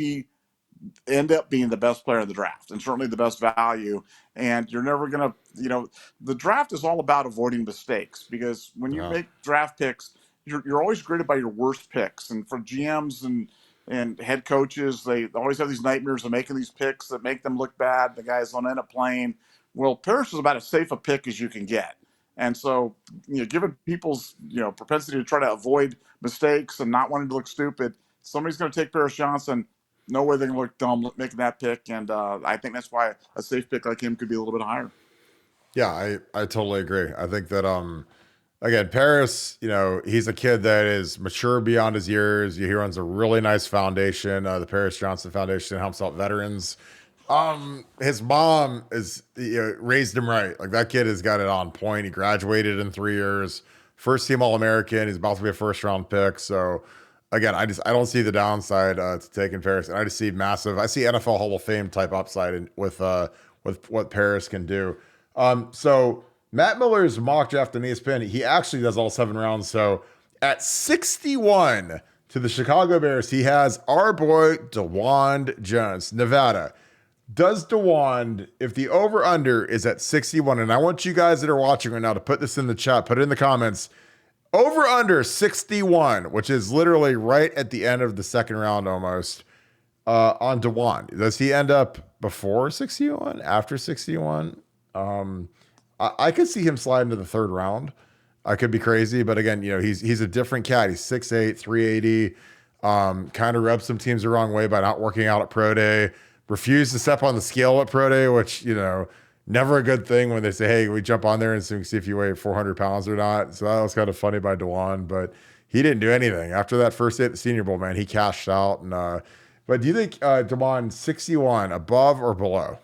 end up being the best player in the draft and certainly the best value. And you're never going to, the draft is all about avoiding mistakes because when you Yeah. make draft picks, you're always graded by your worst picks. And for GMs and head coaches, they always have these nightmares of making these picks that make them look bad. The guys don't end up playing. Well, Paris is about as safe a pick as you can get. And so, given people's, propensity to try to avoid mistakes and not wanting to look stupid, somebody's going to take Paris Johnson. No way they're going to look dumb making that pick. And I think that's why a safe pick like him could be a little bit higher. Yeah, I totally agree. I think that again, Paris, he's a kid that is mature beyond his years. He runs a really nice foundation, the Paris Johnson Foundation, helps out veterans. His mom is raised him right. Like that kid has got it on point. He graduated in 3 years, first team All American. He's about to be a first round pick. So again, I don't see the downside to taking Paris, and I just see massive. I see NFL Hall of Fame type upside with what Paris can do. So Matt Miller's mock draft on ESPN, he actually does all 7 rounds. So at 61 to the Chicago Bears, he has our boy Dwan Jones, Nevada. Does Dwan, if the over-under is at 61, and I want you guys that are watching right now to put this in the chat, put it in the comments, over-under 61, which is literally right at the end of the second round almost, on Dwan. Does he end up before 61, after 61? I could see him slide into the third round. I could be crazy, but again, he's a different cat. He's 6'8", 380. Kind of rubs some teams the wrong way by not working out at Pro Day. Refused to step on the scale at Pro Day, which, never a good thing when they say, hey, we jump on there and see if you weigh 400 pounds or not. So that was kind of funny by Dwan, but he didn't do anything. After that first day at the Senior Bowl, man, he cashed out. And but do you think Dwan 61 above or below?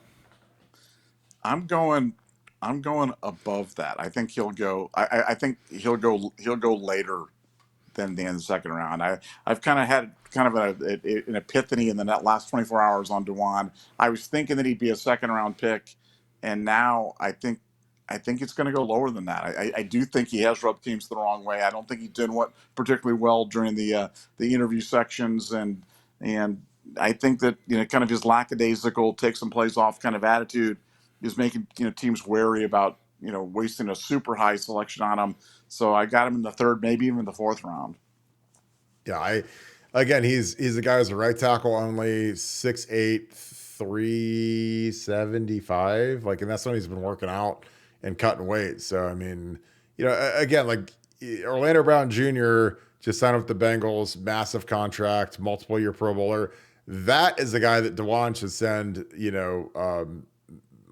I'm going above that. I think he'll go. I think he'll go later than the end of the second round. I've kind of had an epiphany in the last 24 hours on Dwan. I was thinking that he'd be a second round pick, and now I think it's going to go lower than that. I do think he has rubbed teams the wrong way. I don't think he did particularly well during the interview sections, and I think that kind of his lackadaisical take some plays off kind of attitude is making teams wary about wasting a super high selection on him. So I got him in the third, maybe even the fourth round. Yeah, again, he's a guy who's a right tackle only, 6'8", 375. Like, and that's when he's been working out and cutting weight. So, I mean, again, like Orlando Brown Jr. just signed up with the Bengals, massive contract, multiple year Pro Bowler. That is the guy that Dwan should send,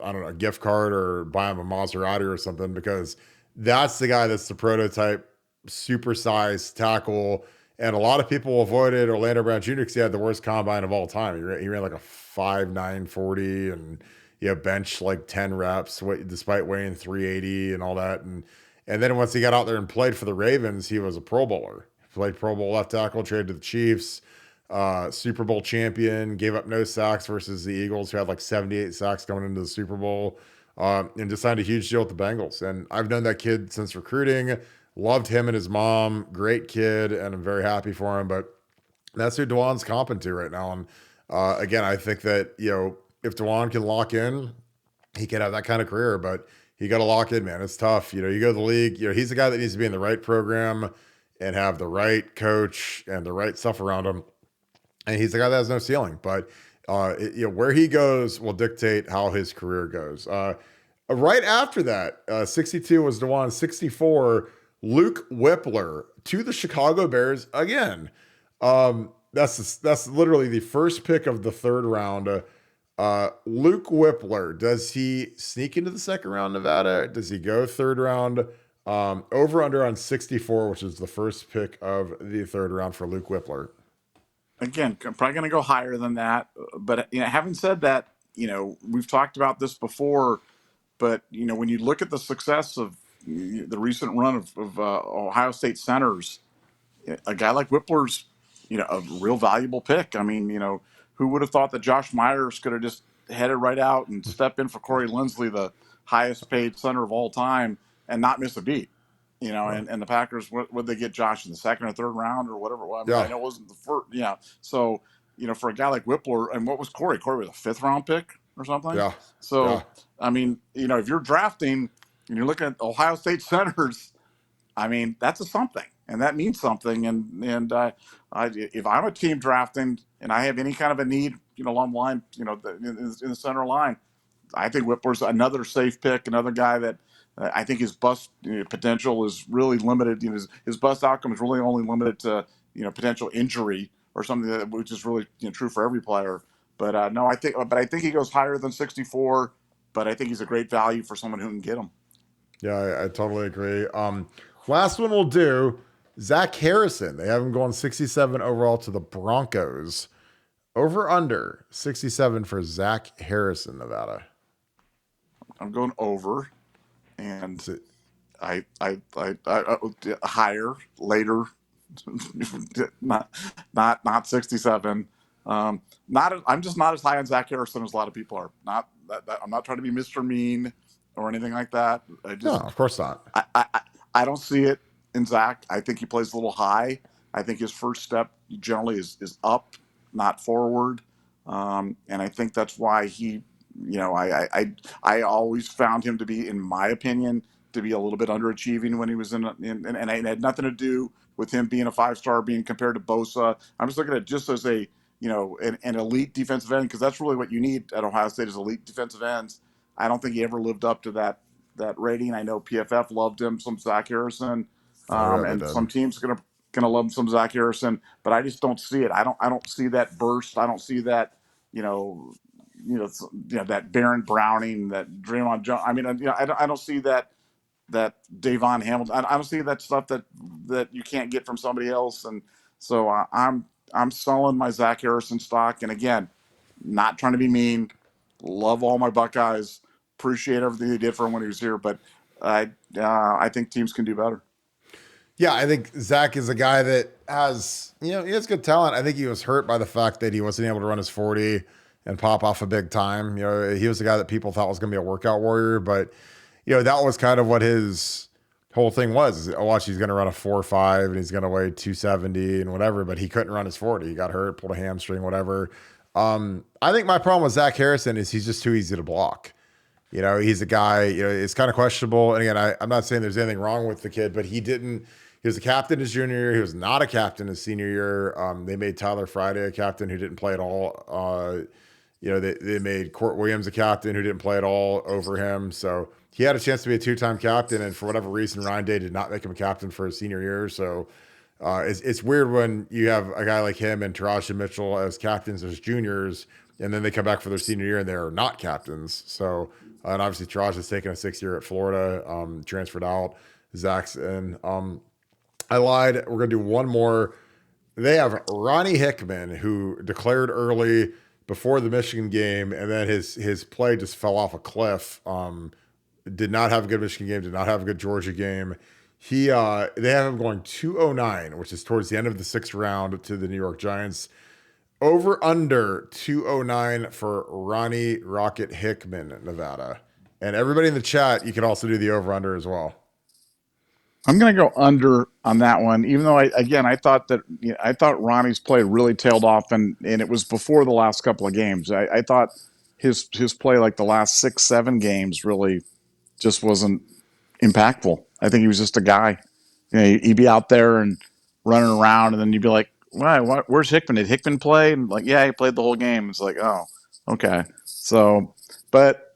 I don't know, a gift card or buy him a Maserati or something, because that's the guy that's the prototype, supersized tackle. And a lot of people avoided Orlando Brown Jr. because he had the worst combine of all time. He ran like a 5'9", 40 and bench like 10 reps despite weighing 380 and all that. And then once he got out there and played for the Ravens, he was a Pro Bowler. He played Pro Bowl left tackle, traded to the Chiefs. Super Bowl champion, gave up no sacks versus the Eagles, who had like 78 sacks going into the Super Bowl, and just signed a huge deal with the Bengals. And I've known that kid since recruiting, loved him and his mom, great kid, and I'm very happy for him. But that's who Dwan's comping to right now. And again, I think that, if Dwan can lock in, he can have that kind of career, but he got to lock in, man. It's tough. You go to the league, he's the guy that needs to be in the right program and have the right coach and the right stuff around him. And he's the guy that has no ceiling, but where he goes will dictate how his career goes. Right after that, 62 was Dwan, 64, Luke Whippler to the Chicago Bears again. That's literally the first pick of the third round. Luke Whippler, does he sneak into the second round, Nevada? Does he go third round? Over under on 64, which is the first pick of the third round for Luke Whippler. Again, I'm probably going to go higher than that. But having said that, we've talked about this before. But when you look at the success of the recent run of Ohio State centers, a guy like Whippler's, a real valuable pick. I mean, who would have thought that Josh Myers could have just headed right out and step in for Corey Linsley, the highest paid center of all time, and not miss a beat? And the Packers, would they get Josh in the second or third round or whatever? Well, I know it wasn't the first. Yeah. So, for a guy like Whippler, and what was Corey? Corey was a fifth round pick or something. Yeah. So, yeah. I mean, if you're drafting and you're looking at Ohio State centers, I mean, that's something, and that means something. And if I'm a team drafting and I have any kind of a need, along the line, in the center line, I think Whippler's another safe pick, another guy that I think his bust potential is really limited. His bust outcome is really only limited to potential injury or something which is really true for every player. But no, I think he goes higher than 64. But I think he's a great value for someone who can get him. Yeah, I totally agree. Last one we'll do, Zach Harrison. They have him going 67 overall to the Broncos. Over under 67 for Zach Harrison, Nevada. I'm going over, and I higher later, not 67. I'm just not as high on Zach Harrison as a lot of people are. Not that I'm not trying to be Mr. Mean or anything like that. No, of course not. I don't see it in Zach. I think he plays a little high. I think his first step generally is up, not forward. And I think that's why he, I always found him to be, in my opinion, to be a little bit underachieving when he was in and it had nothing to do with him being a 5-star, being compared to Bosa. I'm just looking at it just as an elite defensive end, because that's really what you need at Ohio State is elite defensive ends. I don't think he ever lived up to that rating. I know PFF loved him, some Zach Harrison, and some teams gonna love some Zach Harrison, but I just don't see it. I don't see that burst. I don't see that that Baron Browning, that Draymond Jones. I mean, I don't see that Davon Hamilton. I don't see that stuff that you can't get from somebody else. And so I'm selling my Zach Harrison stock. And again, not trying to be mean. Love all my Buckeyes. Appreciate everything they did for him when he was here. But I think teams can do better. Yeah, I think Zach is a guy that has, he has good talent. I think he was hurt by the fact that he wasn't able to run his 40 and pop off a big time. He was the guy that people thought was going to be a workout warrior, but that was kind of what his whole thing was. Watch, he's going to run a 4.5 and he's going to weigh 270 and whatever, but he couldn't run his 40. He got hurt, pulled a hamstring, whatever. I think my problem with Zach Harrison is he's just too easy to block. He's a guy, it's kind of questionable. And again, I'm not saying there's anything wrong with the kid, but he was a captain his junior year. He was not a captain his senior year. They made Tyler Friday a captain who didn't play at all. They made Court Williams a captain who didn't play at all over him. So he had a chance to be a 2-time captain. And for whatever reason, Ryan Day did not make him a captain for his senior year. So it's weird when you have a guy like him and Taraji Mitchell as captains as juniors, and then they come back for their senior year and they're not captains. So, and obviously Taraji has taken a 6th year at Florida, transferred out. Zach's in. I lied. We're going to do one more. They have Ronnie Hickman, who declared early before the Michigan game, and then his play just fell off a cliff. Did not have a good Michigan game, did not have a good Georgia game. They have him going 209, which is towards the end of the 6th round, to the New York Giants. Over under 209 for Ronnie Rocket Hickman, Nevada. And everybody in the chat, you can also do the over under as well. I'm going to go under on that one, even though I thought that I thought Ronnie's play really tailed off, and it was before the last couple of games. I thought his play like the last 6-7 games really just wasn't impactful. I think he was just a guy. He'd be out there and running around, and then you'd be like, "Why? Where's Hickman? Did Hickman play?" And like, yeah, he played the whole game. It's like, oh, okay. So, but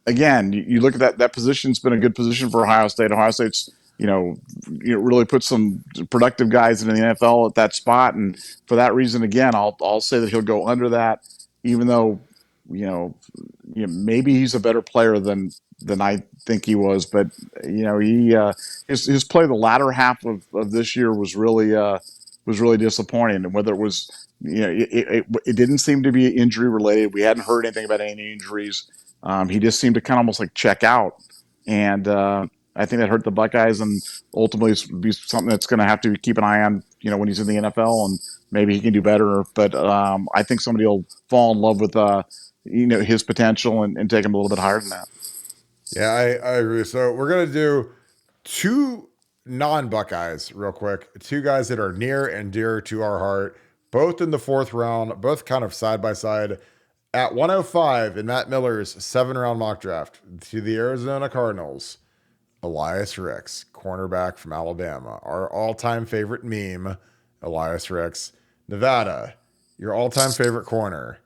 again, you look at that position's been a good position for Ohio State. Ohio State's really put some productive guys in the NFL at that spot, and for that reason, again, I'll say that he'll go under that, even though maybe he's a better player than I think he was, but he his play the latter half of this year was really disappointing, and whether it was it didn't seem to be injury related. We hadn't heard anything about any injuries. He just seemed to kind of almost like check out, and I think that hurt the Buckeyes, and ultimately be something that's going to have to keep an eye on, when he's in the NFL, and maybe he can do better. But I think somebody will fall in love with his potential and take him a little bit higher than that. Yeah, I agree. So we're gonna do two non-Buckeyes real quick. Two guys that are near and dear to our heart, both in the fourth round, both kind of side by side. At 105 in Matt Miller's 7-round mock draft to the Arizona Cardinals, Elias Ricks, cornerback from Alabama, our all-time favorite meme, Elias Ricks. Nevada, your all-time favorite corner.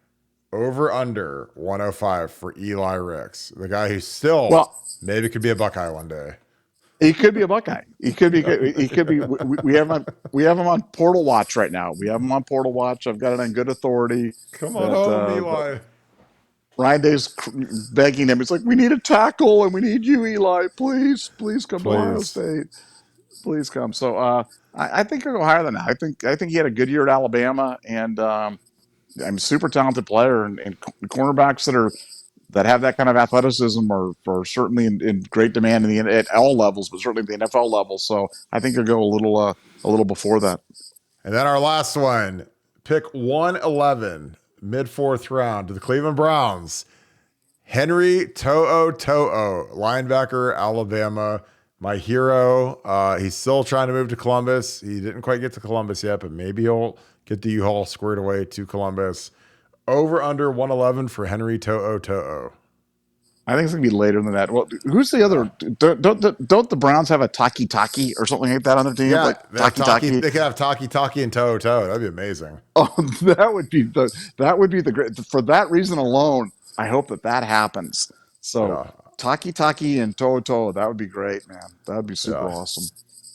Over under 105 for Eli Ricks, the guy who still maybe could be a Buckeye one day. He could be a Buckeye. He could be. He could be. We have him on Portal Watch right now. We have him on Portal Watch. I've got it on good authority. Come on home, Eli. Ryan Day's begging him. It's like, we need a tackle and we need you, Eli. Please come to Ohio State. Please come. So I think he'll go higher than that. I think he had a good year at Alabama, and I'm a super talented player, and cornerbacks that have that kind of athleticism are certainly in great demand at all levels, but certainly at the NFL level. So I think he'll go a little before that. And then our last one, pick 111, mid fourth round to the Cleveland Browns. Henry To'o, linebacker, Alabama, my hero. He's still trying to move to Columbus. He didn't quite get to Columbus yet, but maybe he'll get the U-Haul squared away to Columbus. Over under 111 for Henry To'o. I think it's gonna be later than that. Well, who's the other? Don't the Browns have a Taki or something like that on their team? Yeah, like Taki. They could have Taki and To'o. That'd be amazing. Oh, that would be the great. For that reason alone, I hope that happens. So Taki and To'o, that would be great, man. That would be super awesome.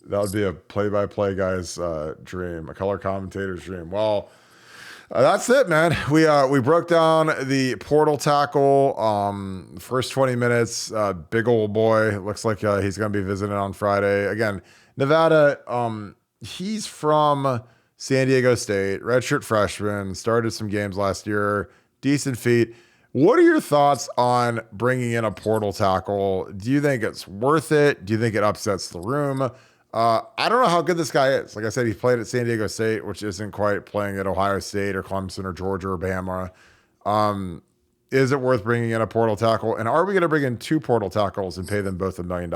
That would be a play-by-play guy's dream, a color commentator's dream. Well, that's it, man. We broke down the portal tackle. First 20 minutes, big old boy. Looks like he's going to be visiting on Friday. Again, Nevada, he's from San Diego State, redshirt freshman, started some games last year, decent feet. What are your thoughts on bringing in a portal tackle? Do you think it's worth it? Do you think it upsets the room? I don't know how good this guy is. Like I said, he played at San Diego State, which isn't quite playing at Ohio State or Clemson or Georgia or Bama. Is it worth bringing in a portal tackle? And are we going to bring in two portal tackles and pay them both $1 million?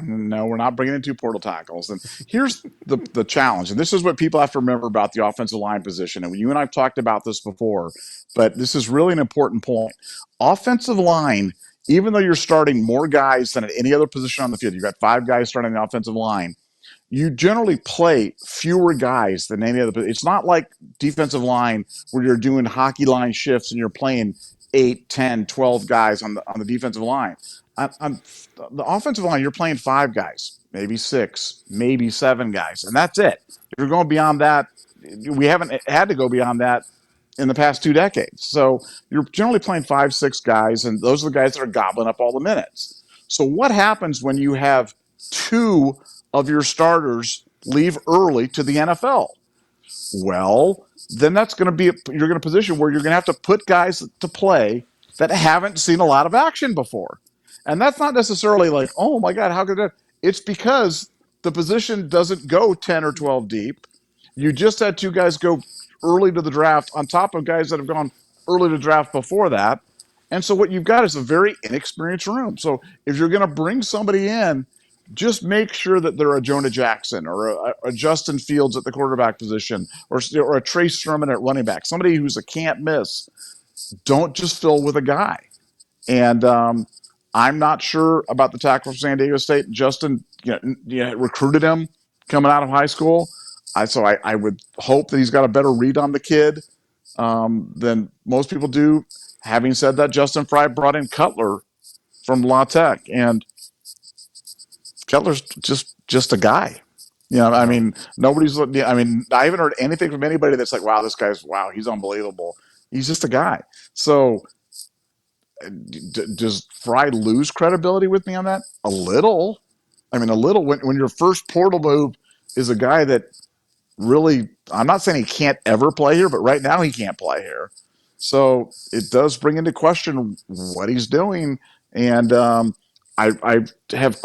No, we're not bringing in two portal tackles. And here's the challenge. And this is what people have to remember about the offensive line position. And you and I've talked about this before, but this is really an important point. Offensive line, even though you're starting more guys than at any other position on the field, you've got 5 guys starting the offensive line, you generally play fewer guys than any other. It's not like defensive line where you're doing hockey line shifts and you're playing 8, 10, 12 guys on the defensive line. On the offensive line, you're playing 5 guys, maybe 6, maybe 7 guys, and that's it. If you're going beyond that, we haven't had to go beyond that in the past 2 decades. So you're generally playing 5, 6 guys, and those are the guys that are gobbling up all the minutes. So what happens when you have 2 of your starters leave early to the NFL? Well, then that's going to be you're in a position where you're going to have to put guys to play that haven't seen a lot of action before. And that's not necessarily like, oh my God, how could that? It's because the position doesn't go 10 or 12 deep. You just had 2 guys go early to the draft on top of guys that have gone early to draft before that. And so what you've got is a very inexperienced room. So if you're going to bring somebody in, just make sure that they're a Jonah Jackson or a Justin Fields at the quarterback position or a Trace Sermon at running back, somebody who's a can't miss. Don't just fill with a guy. And I'm not sure about the tackle from San Diego State. Justin recruited him coming out of high school. I would hope that he's got a better read on the kid than most people do. Having said that, Justin Fry brought in Cutler from La Tech, and Cutler's just a guy. I mean, nobody's. I mean, I haven't heard anything from anybody that's like, "Wow, he's unbelievable." He's just a guy. So, does Fry lose credibility with me on that? A little. I mean, a little. When your first portal move is a guy that really, I'm not saying he can't ever play here, but right now he can't play here. So it does bring into question what he's doing. And I have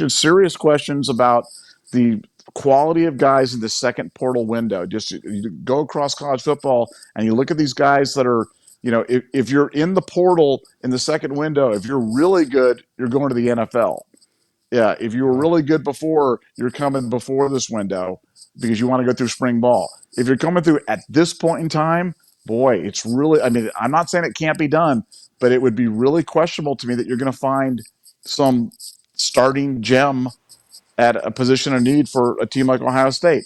serious questions about the quality of guys in the second portal window. Just you go across college football and you look at these guys that are, if you're in the portal in the second window, if you're really good, you're going to the NFL. Yeah, if you were really good before, you're coming before this window because you want to go through spring ball. If you're coming through at this point in time, boy, it's really, I mean, I'm not saying it can't be done, but it would be really questionable to me that you're going to find some starting gem at a position of need for a team like Ohio State.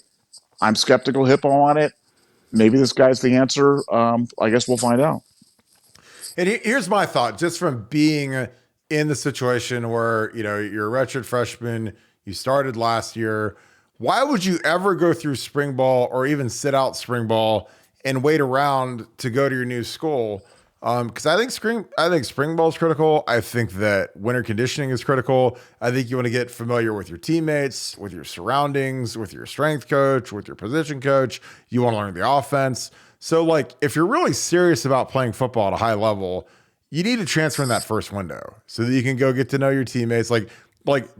I'm skeptical Hippo on it. Maybe this guy's the answer. I guess we'll find out. And here's my thought, just from being in the situation where, you're a redshirt freshman, you started last year. Why would you ever go through spring ball or even sit out spring ball and wait around to go to your new school? Because I think spring ball is critical. I think that winter conditioning is critical. I think you want to get familiar with your teammates, with your surroundings, with your strength coach, with your position coach. You want to learn the offense. So, if you're really serious about playing football at a high level, you need to transfer in that first window so that you can go get to know your teammates. Like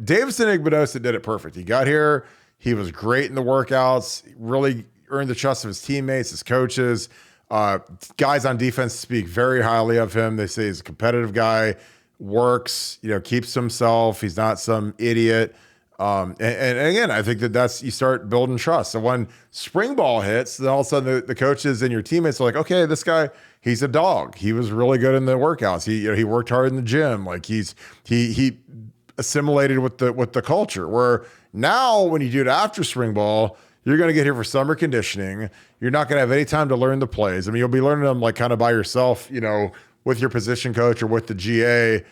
Davison Igbenogson did it perfect. He got here. He was great in the workouts, really earned the trust of his teammates, his coaches. Guys on defense speak very highly of him. They say he's a competitive guy, works, keeps himself. He's not some idiot. And again, I think that's, you start building trust. So when spring ball hits, then all of a sudden the coaches and your teammates are like, okay, this guy, he's a dog. He was really good in the workouts. He worked hard in the gym. He assimilated with the culture. Where now when you do it after spring ball, you're going to get here for summer conditioning. You're not going to have any time to learn the plays. I mean, you'll be learning them kind of by yourself, with your position coach or with the GA,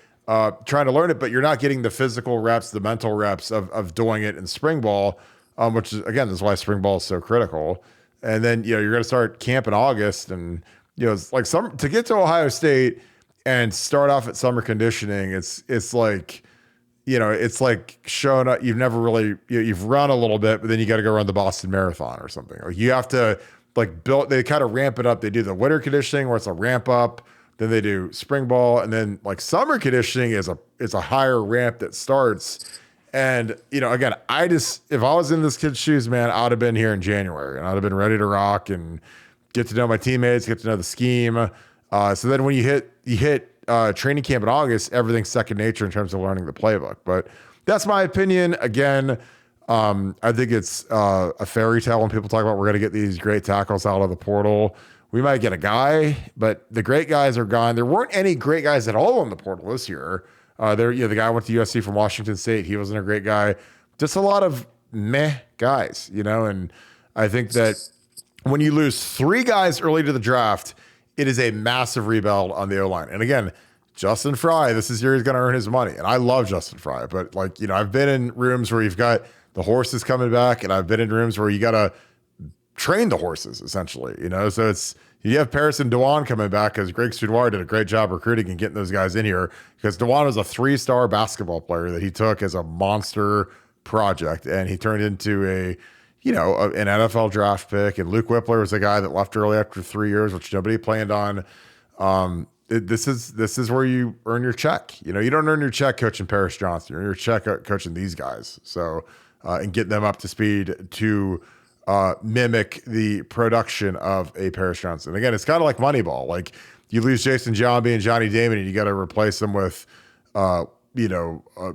trying to learn it, but you're not getting the physical reps, the mental reps of doing it in spring ball, which is, again, this is why spring ball is so critical. And then, you're going to start camp in August, and, it's like to get to Ohio State and start off at summer conditioning. It's like showing up. You've never really, you've run a little bit, but then you got to go run the Boston Marathon or something. Like you have to build, they kind of ramp it up. They do the winter conditioning where it's a ramp up. Then they do spring ball, and then summer conditioning is a higher ramp that starts. And, again, if I was in this kid's shoes, man, I would have been here in January and I'd have been ready to rock and get to know my teammates, get to know the scheme. So then when you hit training camp in August, everything's second nature in terms of learning the playbook. But that's my opinion. Again, I think it's a fairy tale when people talk about we're going to get these great tackles out of the portal. We might get a guy, but the great guys are gone. There weren't any great guys at all in the portal this year. The guy went to USC from Washington State. He wasn't a great guy. Just a lot of meh guys, and I think that when you lose 3 guys early to the draft, it is a massive rebuild on the O-line. And again, Justin Fry, this is year he's going to earn his money. And I love Justin Fry, but I've been in rooms where you've got the horses coming back, and I've been in rooms where you got to train the horses essentially, so you have Paris and Dwan coming back because Greg Studwar did a great job recruiting and getting those guys in here, because Dwan was a 3-star basketball player that he took as a monster project, and he turned into an NFL draft pick. And Luke Whippler was a guy that left early after 3 years, which nobody planned on. This is where you earn your check. You don't earn your check coaching Paris Johnson. You earn your check coaching these guys. So, and get them up to speed to mimic the production of a Paris Johnson. Again, it's kind of like Moneyball. Like you lose Jason Giambi and Johnny Damon, and you got to replace them with, uh, you know, uh,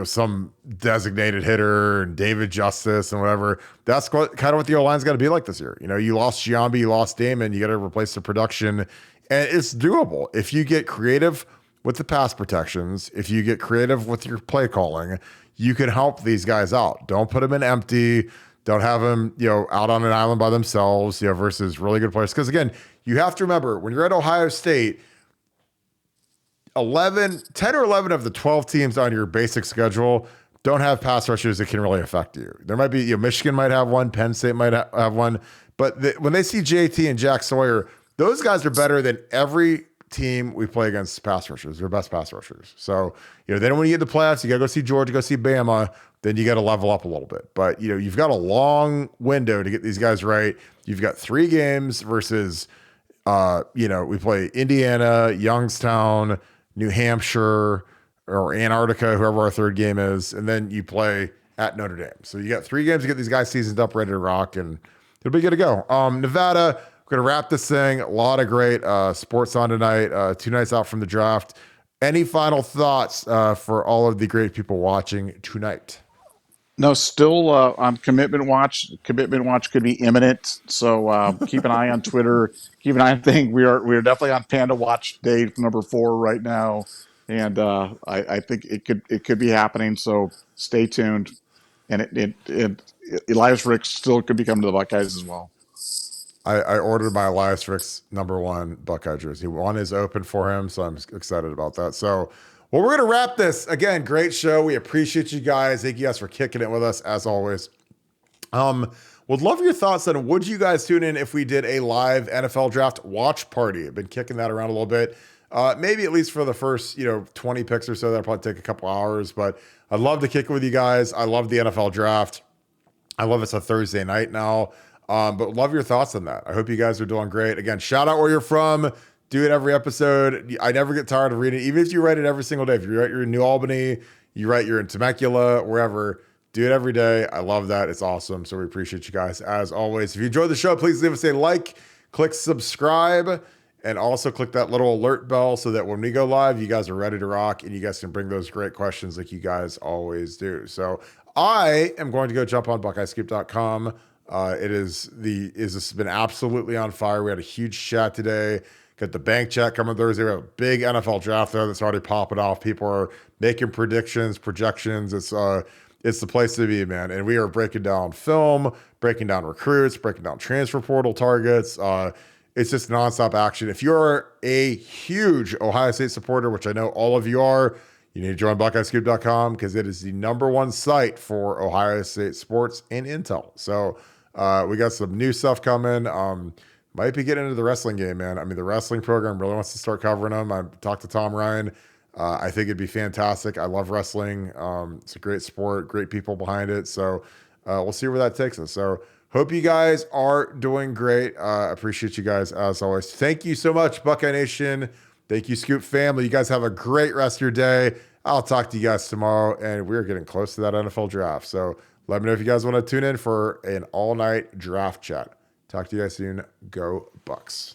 some designated hitter and David Justice and whatever. That's kind of what the O-line's got to be like this year. You lost Giambi, you lost Damon, you got to replace the production, and it's doable if you get creative with the pass protections. If you get creative with your play calling, you can help these guys out. Don't put them in empty. Don't have them, out on an island by themselves, versus really good players. Because again, you have to remember when you're at Ohio State, 10 or 11 of the 12 teams on your basic schedule don't have pass rushers that can really affect you. There might be, Michigan might have one, Penn State might have one, but when they see JT and Jack Sawyer, those guys are better than every team we play against pass rushers. They're best pass rushers. So, they don't want to get in the playoffs. You got to go see Georgia, go see Bama. Then you got to level up a little bit. But, you've got a long window to get these guys right. You've got 3 games versus, we play Indiana, Youngstown, New Hampshire, or Antarctica, whoever our third game is. And then you play at Notre Dame. So you got 3 games to get these guys seasoned up, ready to rock, and it'll be good to go. Nevada, we're going to wrap this thing. A lot of great sports on tonight. 2 nights out from the draft. Any final thoughts for all of the great people watching tonight? No, still on commitment watch. Commitment watch could be imminent, so keep an eye on Twitter. Keep an eye on thing. We are definitely on Panda Watch day number 4 right now, and I think it could be happening. So stay tuned. And Elias Ricks still could be coming to the Buckeyes as well. I ordered my Elias Ricks #1 Buckeye jersey. 1 is open for him, so I'm excited about that. So, well, we're going to wrap this. Again, great show. We appreciate you guys. Thank you guys for kicking it with us, as always. Would love your thoughts on, would you guys tune in if we did a live NFL draft watch party? I've been kicking that around a little bit. Maybe at least for the first, 20 picks or so. That'll probably take a couple hours, but I'd love to kick it with you guys. I love the NFL draft. I love it's a Thursday night now. But love your thoughts on that. I hope you guys are doing great. Again, shout out where you're from. Do it every episode. I never get tired of reading it. Even if you write it every single day. If you're in New Albany, you're in Temecula, wherever, do it every day. I love that. It's awesome. So we appreciate you guys as always. If you enjoyed the show, please leave us a like, click subscribe, and also click that little alert bell so that when we go live, you guys are ready to rock and you guys can bring those great questions like you guys always do. So I am going to go jump on BuckeyeScoop.com. This has been absolutely on fire. We had a huge chat today. Got the bank chat coming Thursday. We have a big NFL draft there that's already popping off. People are making predictions, projections. It's the place to be, man. And we are breaking down film, breaking down recruits, breaking down transfer portal targets. It's just nonstop action. If you're a huge Ohio State supporter, which I know all of you are, you need to join BuckeyeScoop.com because it is the #1 site for Ohio State sports and intel. So we got some new stuff coming. Might be getting into the wrestling game, man. I mean, the wrestling program really wants to start covering them. I talked to Tom Ryan. I think it'd be fantastic. I love wrestling. It's a great sport, great people behind it. So we'll see where that takes us. So hope you guys are doing great. Appreciate you guys as always. Thank you so much, Buckeye Nation. Thank you, Scoop family. You guys have a great rest of your day. I'll talk to you guys tomorrow, and we're getting close to that NFL draft. So let me know if you guys want to tune in for an all-night draft chat. Talk to you guys soon. Go Bucks.